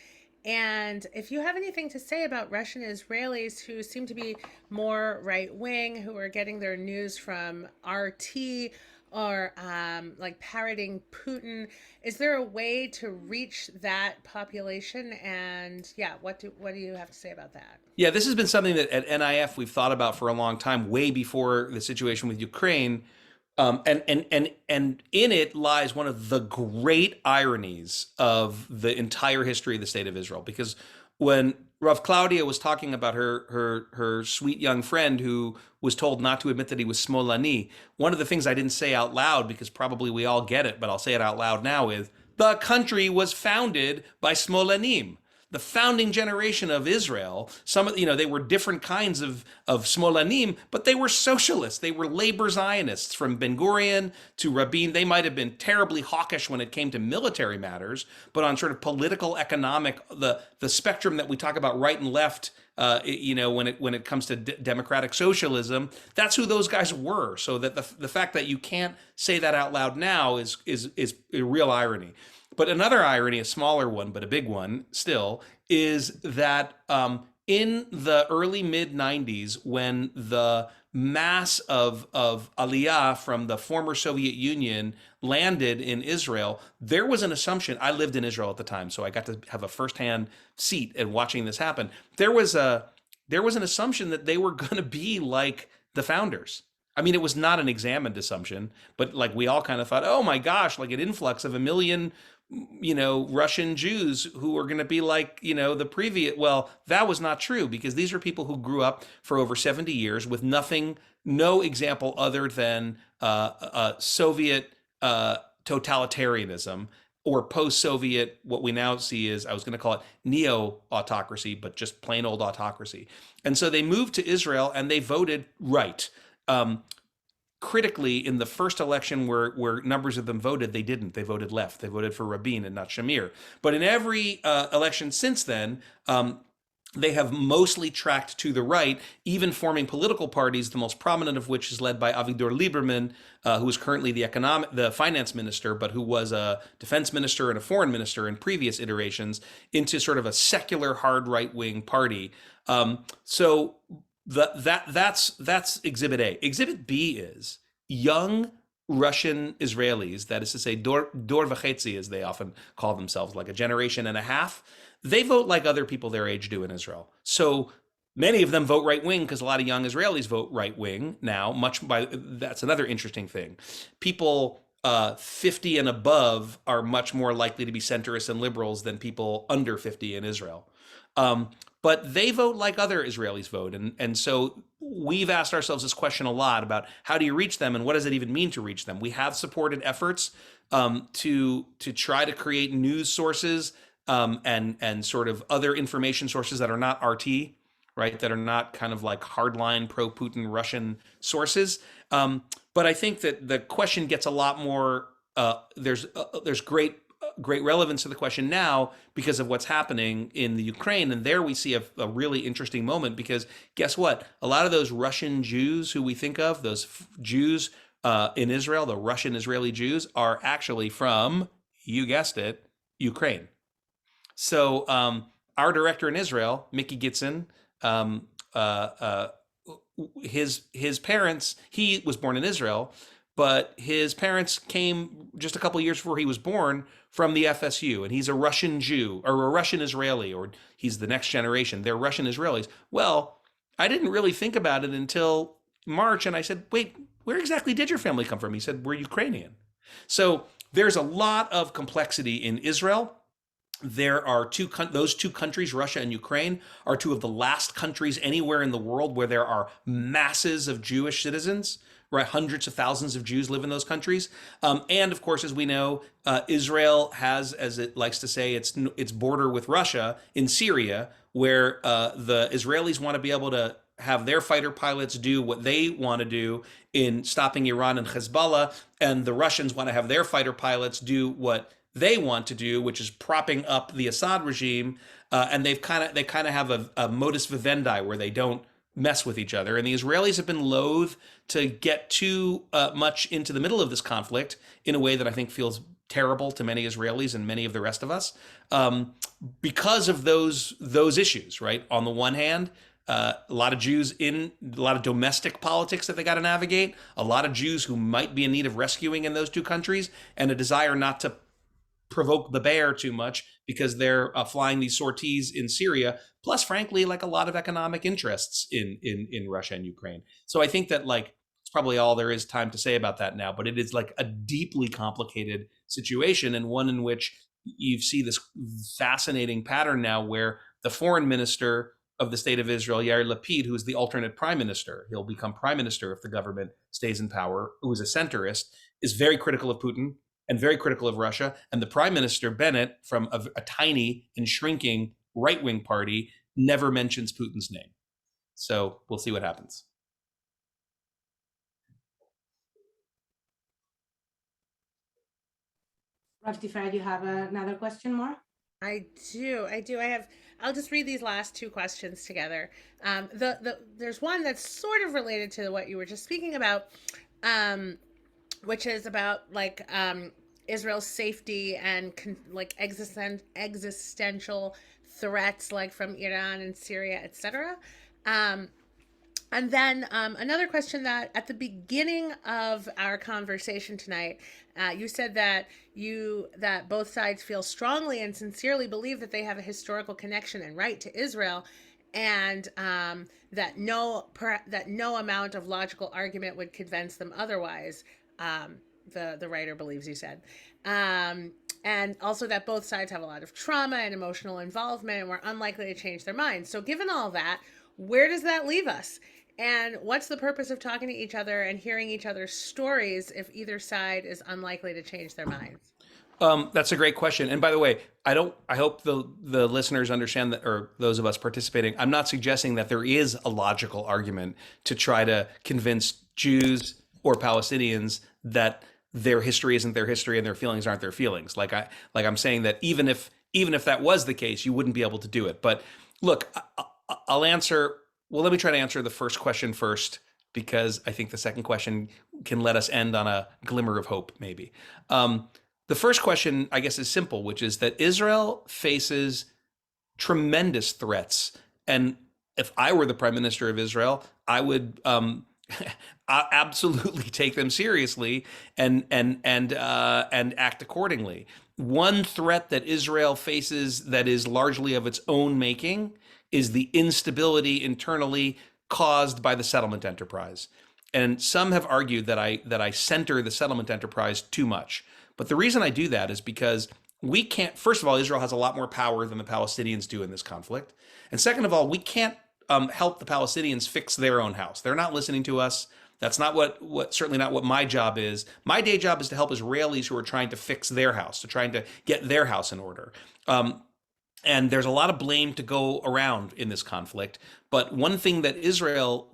And if you have anything to say about Russian Israelis who seem to be more right-wing, who are getting their news from RT or like parroting Putin, is there a way to reach that population? And yeah, what do you have to say about that? Yeah, this has been something that at NIF we've thought about for a long time, way before the situation with Ukraine. And in it lies one of the great ironies of the entire history of the state of Israel. Because when Rav Claudia was talking about her sweet young friend who was told not to admit that he was Smolani, one of the things I didn't say out loud, because probably we all get it, but I'll say it out loud now, is the country was founded by Smolanim. the founding generation of Israel, some of, they were different kinds of Smolanim, but they were socialists. They were labor Zionists from Ben Gurion to Rabin. They might have been terribly hawkish when it came to military matters, but on sort of political, economic, the spectrum that we talk about right and left, when it comes to democratic socialism, that's who those guys were. So that the fact that you can't say that out loud now is a real irony. But another irony, a smaller one, but a big one still, is that in the early mid 90s, when the mass of Aliyah from the former Soviet Union landed in Israel, there was an assumption. I lived in Israel at the time, so I got to have a firsthand seat in watching this happen. There was an assumption that they were going to be like the founders. I mean, it was not an examined assumption, but like we all kind of thought, oh my gosh, like an influx of 1 million, Russian Jews who are going to be like, the previous. Well, that was not true, because these are people who grew up for over 70 years with no example other than Soviet totalitarianism or post-Soviet, what we now see is, I was going to call it neo-autocracy, but just plain old autocracy. And so they moved to Israel and they voted right. Critically, in the first election where numbers of them voted, they didn't. They voted left. They voted for Rabin and not Shamir. But in every election since then, they have mostly tracked to the right, even forming political parties, the most prominent of which is led by Avigdor Lieberman, who is currently the finance minister, but who was a defense minister and a foreign minister in previous iterations, into sort of a secular hard right-wing party. So that's Exhibit A. Exhibit B is young Russian Israelis, that is to say, dor v'chetzi, as they often call themselves, like a generation and a half. They vote like other people their age do in Israel. So many of them vote right wing, because a lot of young Israelis vote right wing now. That's another interesting thing. People 50 and above are much more likely to be centrists and liberals than people under 50 in Israel. But they vote like other Israelis vote. And so we've asked ourselves this question a lot about how do you reach them and what does it even mean to reach them? We have supported efforts to try to create news sources and sort of other information sources that are not RT, right? That are not kind of like hardline pro-Putin Russian sources. But I think that the question gets a lot more, there's great relevance to the question now because of what's happening in the Ukraine. And there we see a really interesting moment, because guess what? A lot of those Russian Jews who we think of, those Jews in Israel, the Russian Israeli Jews, are actually from, you guessed it, Ukraine. So our director in Israel, Mickey Gitzin, his parents, he was born in Israel, but his parents came just a couple of years before he was born from the FSU, and he's a Russian Jew or a Russian Israeli, or he's the next generation. They're Russian Israelis. Well, I didn't really think about it until March, and I said, wait, where exactly did your family come from? He said, we're Ukrainian. So there's a lot of complexity in Israel. There are those two countries, Russia and Ukraine, are two of the last countries anywhere in the world where there are masses of Jewish citizens, right? Hundreds of thousands of Jews live in those countries. And of course, as we know, Israel has, as it likes to say, its border with Russia in Syria, where the Israelis want to be able to have their fighter pilots do what they want to do in stopping Iran and Hezbollah, and the Russians want to have their fighter pilots do what they want to do, which is propping up the Assad regime, and they kind of have a modus vivendi where they don't mess with each other. And the Israelis have been loath to get too much into the middle of this conflict in a way that I think feels terrible to many Israelis and many of the rest of us, because of those issues. Right, on the one hand, a lot of Jews in a lot of domestic politics that they got to navigate, a lot of Jews who might be in need of rescuing in those two countries, and a desire not to provoke the bear too much because they're flying these sorties in Syria, plus frankly, like a lot of economic interests in Russia and Ukraine. So I think that it's probably all there is time to say about that now, but it is like a deeply complicated situation, and one in which you see this fascinating pattern now where the foreign minister of the state of Israel, Yair Lapid, who is the alternate prime minister, he'll become prime minister if the government stays in power, who is a centrist, is very critical of Putin and very critical of Russia. And the prime minister, Bennett, from a tiny and shrinking right-wing party never mentions Putin's name. So we'll see what happens. Rav, you have another question more? I do. I'll just read these last two questions together. There's one that's sort of related to what you were just speaking about, which is about Israel's safety and existential threats like from Iran and Syria, etc. And then another question that at the beginning of our conversation tonight, you said that both sides feel strongly and sincerely believe that they have a historical connection and right to Israel, and that no amount of logical argument would convince them otherwise. The writer believes, you said. And also that both sides have a lot of trauma and emotional involvement and were unlikely to change their minds. So given all that, where does that leave us? And what's the purpose of talking to each other and hearing each other's stories if either side is unlikely to change their minds? That's a great question. And by the way, I hope the listeners understand that, or those of us participating, I'm not suggesting that there is a logical argument to try to convince Jews or Palestinians that their history isn't their history and their feelings aren't their feelings. I'm saying that even if that was the case, you wouldn't be able to do it. But look, I'll answer. Well, let me try to answer the first question first, because I think the second question can let us end on a glimmer of hope, maybe. The first question, I guess, is simple, which is that Israel faces tremendous threats. And if I were the prime minister of Israel, I would absolutely take them seriously and act accordingly. One threat that Israel faces that is largely of its own making is the instability internally caused by the settlement enterprise. And some have argued that I center the settlement enterprise too much. But the reason I do that is because we can't, first of all, Israel has a lot more power than the Palestinians do in this conflict. And second of all, we can't help the Palestinians fix their own house. They're not listening to us. That's not certainly not what my job is. My day job is to help Israelis who are trying to fix their house, to trying to get their house in order. And there's a lot of blame to go around in this conflict. But one thing that Israel,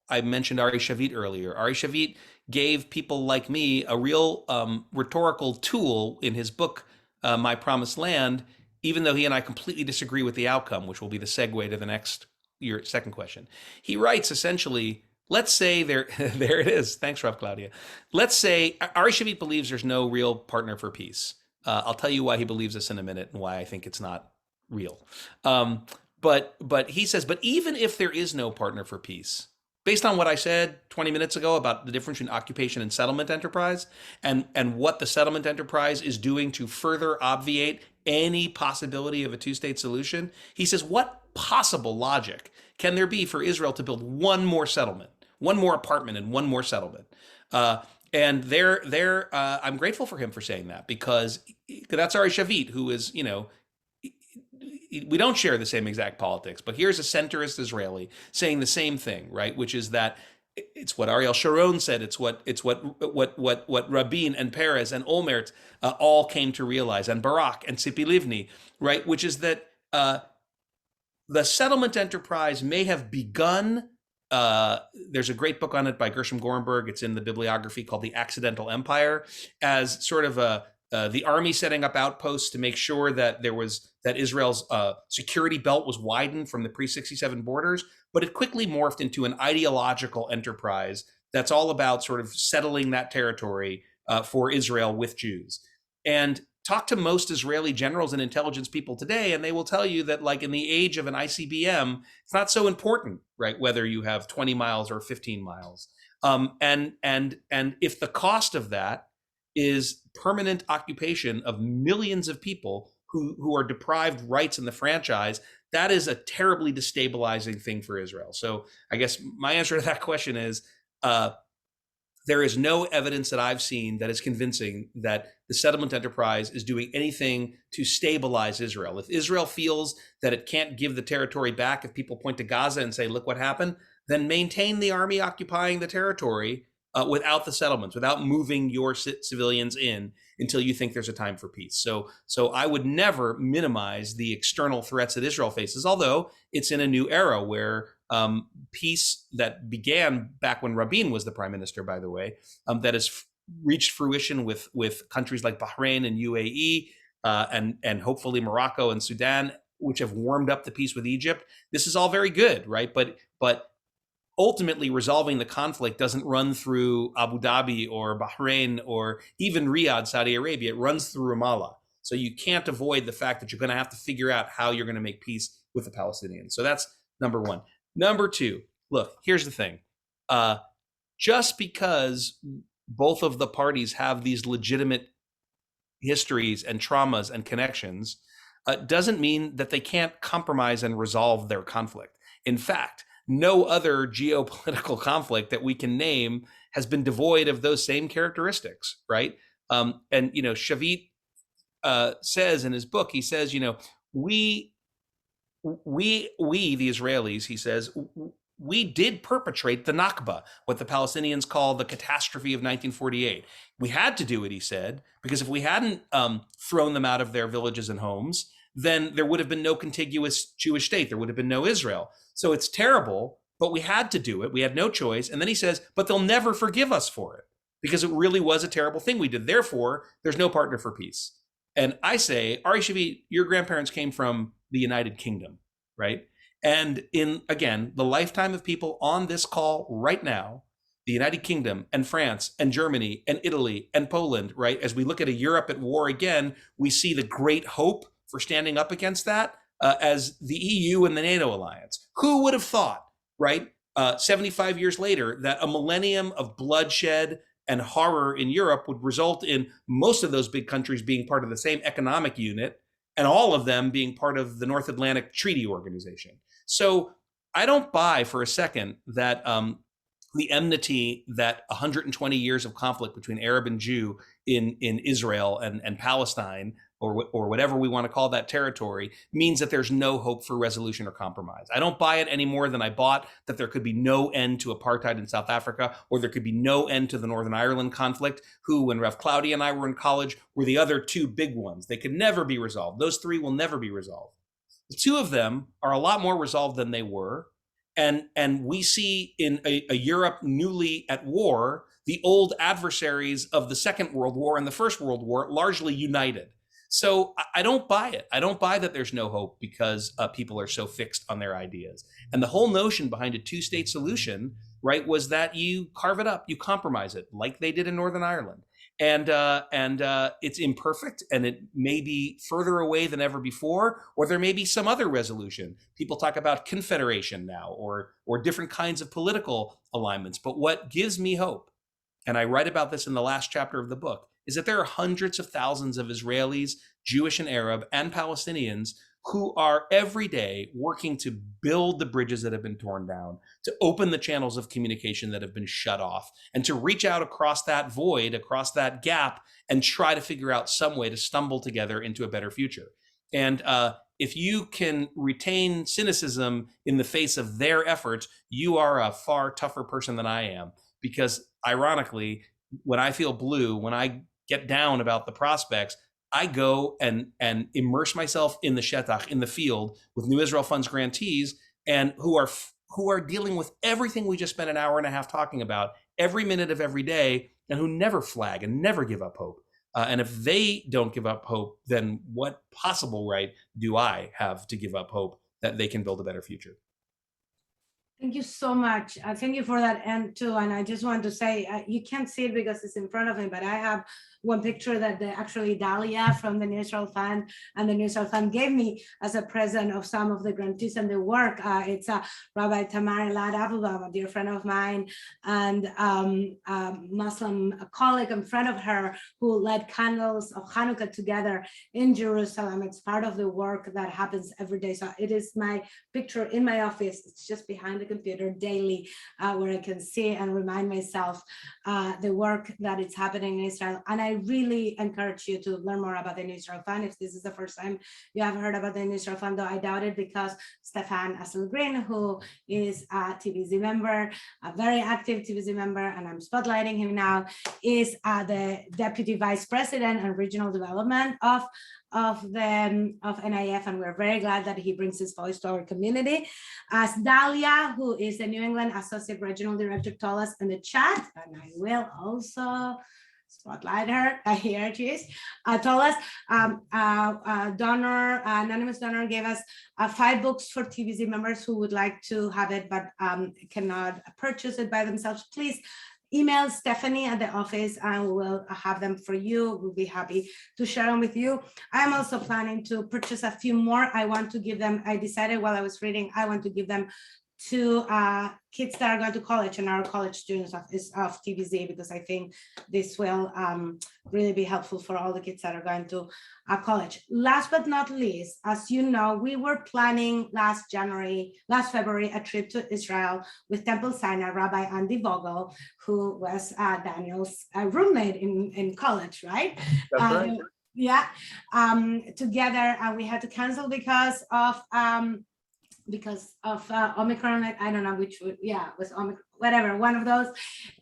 I mentioned Ari Shavit earlier. Ari Shavit gave people like me a real rhetorical tool in his book, My Promised Land, even though he and I completely disagree with the outcome, which will be the segue to your second question. He writes essentially, let's say there it is. Thanks, Rav Claudia. Let's say Ari Shavit believes there's no real partner for peace. I'll tell you why he believes this in a minute and why I think it's not real. But he says, but even if there is no partner for peace, based on what I said 20 minutes ago about the difference between occupation and settlement enterprise and what the settlement enterprise is doing to further obviate any possibility of a two-state solution, he says, what possible logic can there be for Israel to build one more settlement, one more apartment and one more settlement? And I'm grateful for him for saying that, because that's Ari Shavit, who is, we don't share the same exact politics, but here's a centrist Israeli saying the same thing, right? Which is that it's what Ariel Sharon said. It's what Rabin and Peres and Olmert all came to realize, and Barak and Tzipi Livni, right? Which is that the settlement enterprise may have begun. There's a great book on it by Gershom Gorenberg. It's in the bibliography called The Accidental Empire, as sort of the army setting up outposts to make sure that Israel's security belt was widened from the pre-67 borders, but it quickly morphed into an ideological enterprise that's all about sort of settling that territory for Israel with Jews. And talk to most Israeli generals and intelligence people today, and they will tell you that, like in the age of an ICBM, it's not so important, right, whether you have 20 miles or 15 miles. And if the cost of that is permanent occupation of millions of people who are deprived rights in the franchise, that is a terribly destabilizing thing for Israel. So I guess my answer to that question is, there is no evidence that I've seen that is convincing that the settlement enterprise is doing anything to stabilize Israel. If Israel feels that it can't give the territory back, if people point to Gaza and say, look what happened, then maintain the army occupying the territory without the settlements, without moving your civilians in until you think there's a time for peace. So I would never minimize the external threats that Israel faces, although it's in a new era where peace that began back when Rabin was the prime minister, by the way, that has reached fruition with countries like Bahrain and UAE, and hopefully Morocco and Sudan, which have warmed up the peace with Egypt. This is all very good, right? But ultimately resolving the conflict doesn't run through Abu Dhabi or Bahrain or even Riyadh, Saudi Arabia. It runs through Ramallah. So you can't avoid the fact that you're going to have to figure out how you're going to make peace with the Palestinians. So that's number one. Number two, look, here's the thing. Just because both of the parties have these legitimate histories and traumas and connections doesn't mean that they can't compromise and resolve their conflict. In fact, no other geopolitical conflict that we can name has been devoid of those same characteristics, right? And Shavit says in his book, he says, we the Israelis, he says, we did perpetrate the Nakba, what the Palestinians call the catastrophe of 1948. We had to do it, he said, because if we hadn't thrown them out of their villages and homes, then there would have been no contiguous Jewish state. There would have been no Israel. So it's terrible, but we had to do it. We had no choice. And then he says, but they'll never forgive us for it because it really was a terrible thing we did. Therefore, there's no partner for peace. And I say, Ari Shavit, your grandparents came from the United Kingdom, right? And in, again, the lifetime of people on this call right now, the United Kingdom and France and Germany and Italy and Poland, right? As we look at a Europe at war again, we see the great hope for standing up against that as the EU and the NATO alliance. Who would have thought, right, 75 years later, that a millennium of bloodshed and horror in Europe would result in most of those big countries being part of the same economic unit and all of them being part of the North Atlantic Treaty Organization. So I don't buy for a second that the enmity that 120 years of conflict between Arab and Jew in Israel and Palestine, or whatever we want to call that territory, means that there's no hope for resolution or compromise. I don't buy it any more than I bought that there could be no end to apartheid in South Africa, or there could be no end to the Northern Ireland conflict, who, when Rav Claudia and I were in college, were the other two big ones. They could never be resolved. Those three will never be resolved. The two of them are a lot more resolved than they were. And we see in a Europe newly at war, the old adversaries of the Second World War and the First World War largely united. So I don't buy it. I don't buy that there's no hope because people are so fixed on their ideas. And the whole notion behind a two-state solution, right, was that you carve it up, you compromise it, like they did in Northern Ireland. And it's imperfect, and it may be further away than ever before, or there may be some other resolution. People talk about confederation now, or different kinds of political alignments. But what gives me hope, and I write about this in the last chapter of the book, is that there are hundreds of thousands of Israelis, Jewish and Arab, and Palestinians who are every day working to build the bridges that have been torn down, to open the channels of communication that have been shut off, and to reach out across that void, across that gap, and try to figure out some way to stumble together into a better future. And if you can retain cynicism in the face of their efforts, you are a far tougher person than I am. Because ironically, when I feel blue, when I get down about the prospects, I go and immerse myself in the shetach, in the field, with New Israel Fund's grantees, and who are dealing with everything we just spent an hour and a half talking about every minute of every day, and who never flag and never give up hope. And if they don't give up hope, then what possible right do I have to give up hope that they can build a better future? Thank you so much. Thank you for that end too. And I just want to say, you can't see it because it's in front of me, but I have one picture that actually Dalia from the New Israel Fund and the New Israel Fund gave me as a present of some of the grantees and the work. It's Rabbi Tamar Elad Abubam, a dear friend of mine, and a Muslim colleague and friend of her who led candles of Hanukkah together in Jerusalem. It's part of the work that happens every day. So it is my picture in my office. It's just behind the computer daily, where I can see and remind myself the work that is happening in Israel. And I really encourage you to learn more about the New Israel Fund. If this is the first time you have heard about the New Israel Fund, though I doubt it, because Stefan Asselgreen, who is a TVZ member, a very active TVZ member, and I'm spotlighting him now, is the Deputy Vice President and Regional Development of NIF, and we're very glad that he brings his voice to our community. As Dalia, who is the New England Associate Regional Director, told us in the chat, and I will also spotlight her, here she is, told us anonymous donor gave us 5 books for TVZ members who would like to have it but cannot purchase it by themselves. Please email Stephanie at the office and we will have them for you. We'll be happy to share them with you. I'm also planning to purchase a few more. I want to give them, I decided while I was reading, I want to give them to kids that are going to college and our college students of TVZ, because I think this will really be helpful for all the kids that are going to college. Last but not least, as you know, we were planning last February, a trip to Israel with Temple Sinai Rabbi Andy Vogel, who was Daniel's roommate in college, right? That's right. Yeah, together, and we had to cancel because of Omicron. I don't know which would, yeah, it was Omicron, whatever, one of those.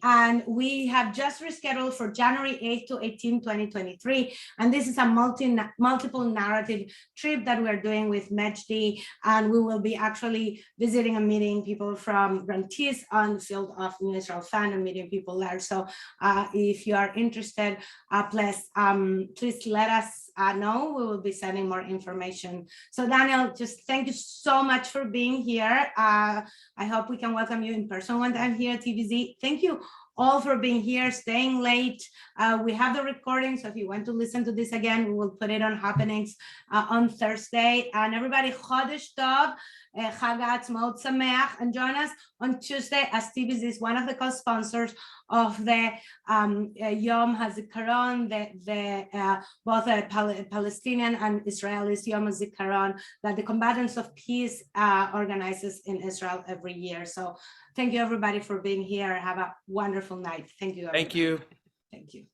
And we have just rescheduled for January 8th to 18th, 2023. And this is a multiple narrative trip that we're doing with Mejdi. And we will be actually visiting and meeting people from grantees on the field of New Israel Fund and meeting people there. So if you are interested, please let us know. We will be sending more information. So Daniel, just thank you so much for being here. I hope we can welcome you in person one time here at TVZ. Thank you all for being here, staying late. We have the recording, so if you want to listen to this again, we will put it on Happenings on Thursday. And everybody, Chodesh Tov, Chag HaAtzmaut Sameach, and join us on Tuesday, as TVZ is one of the co-sponsors of the Yom HaZikaron, both the Palestinian and Israelis Yom HaZikaron that the Combatants of Peace organizes in Israel every year. So thank you everybody for being here. Have a wonderful night. Thank you, everybody. Thank you. Thank you.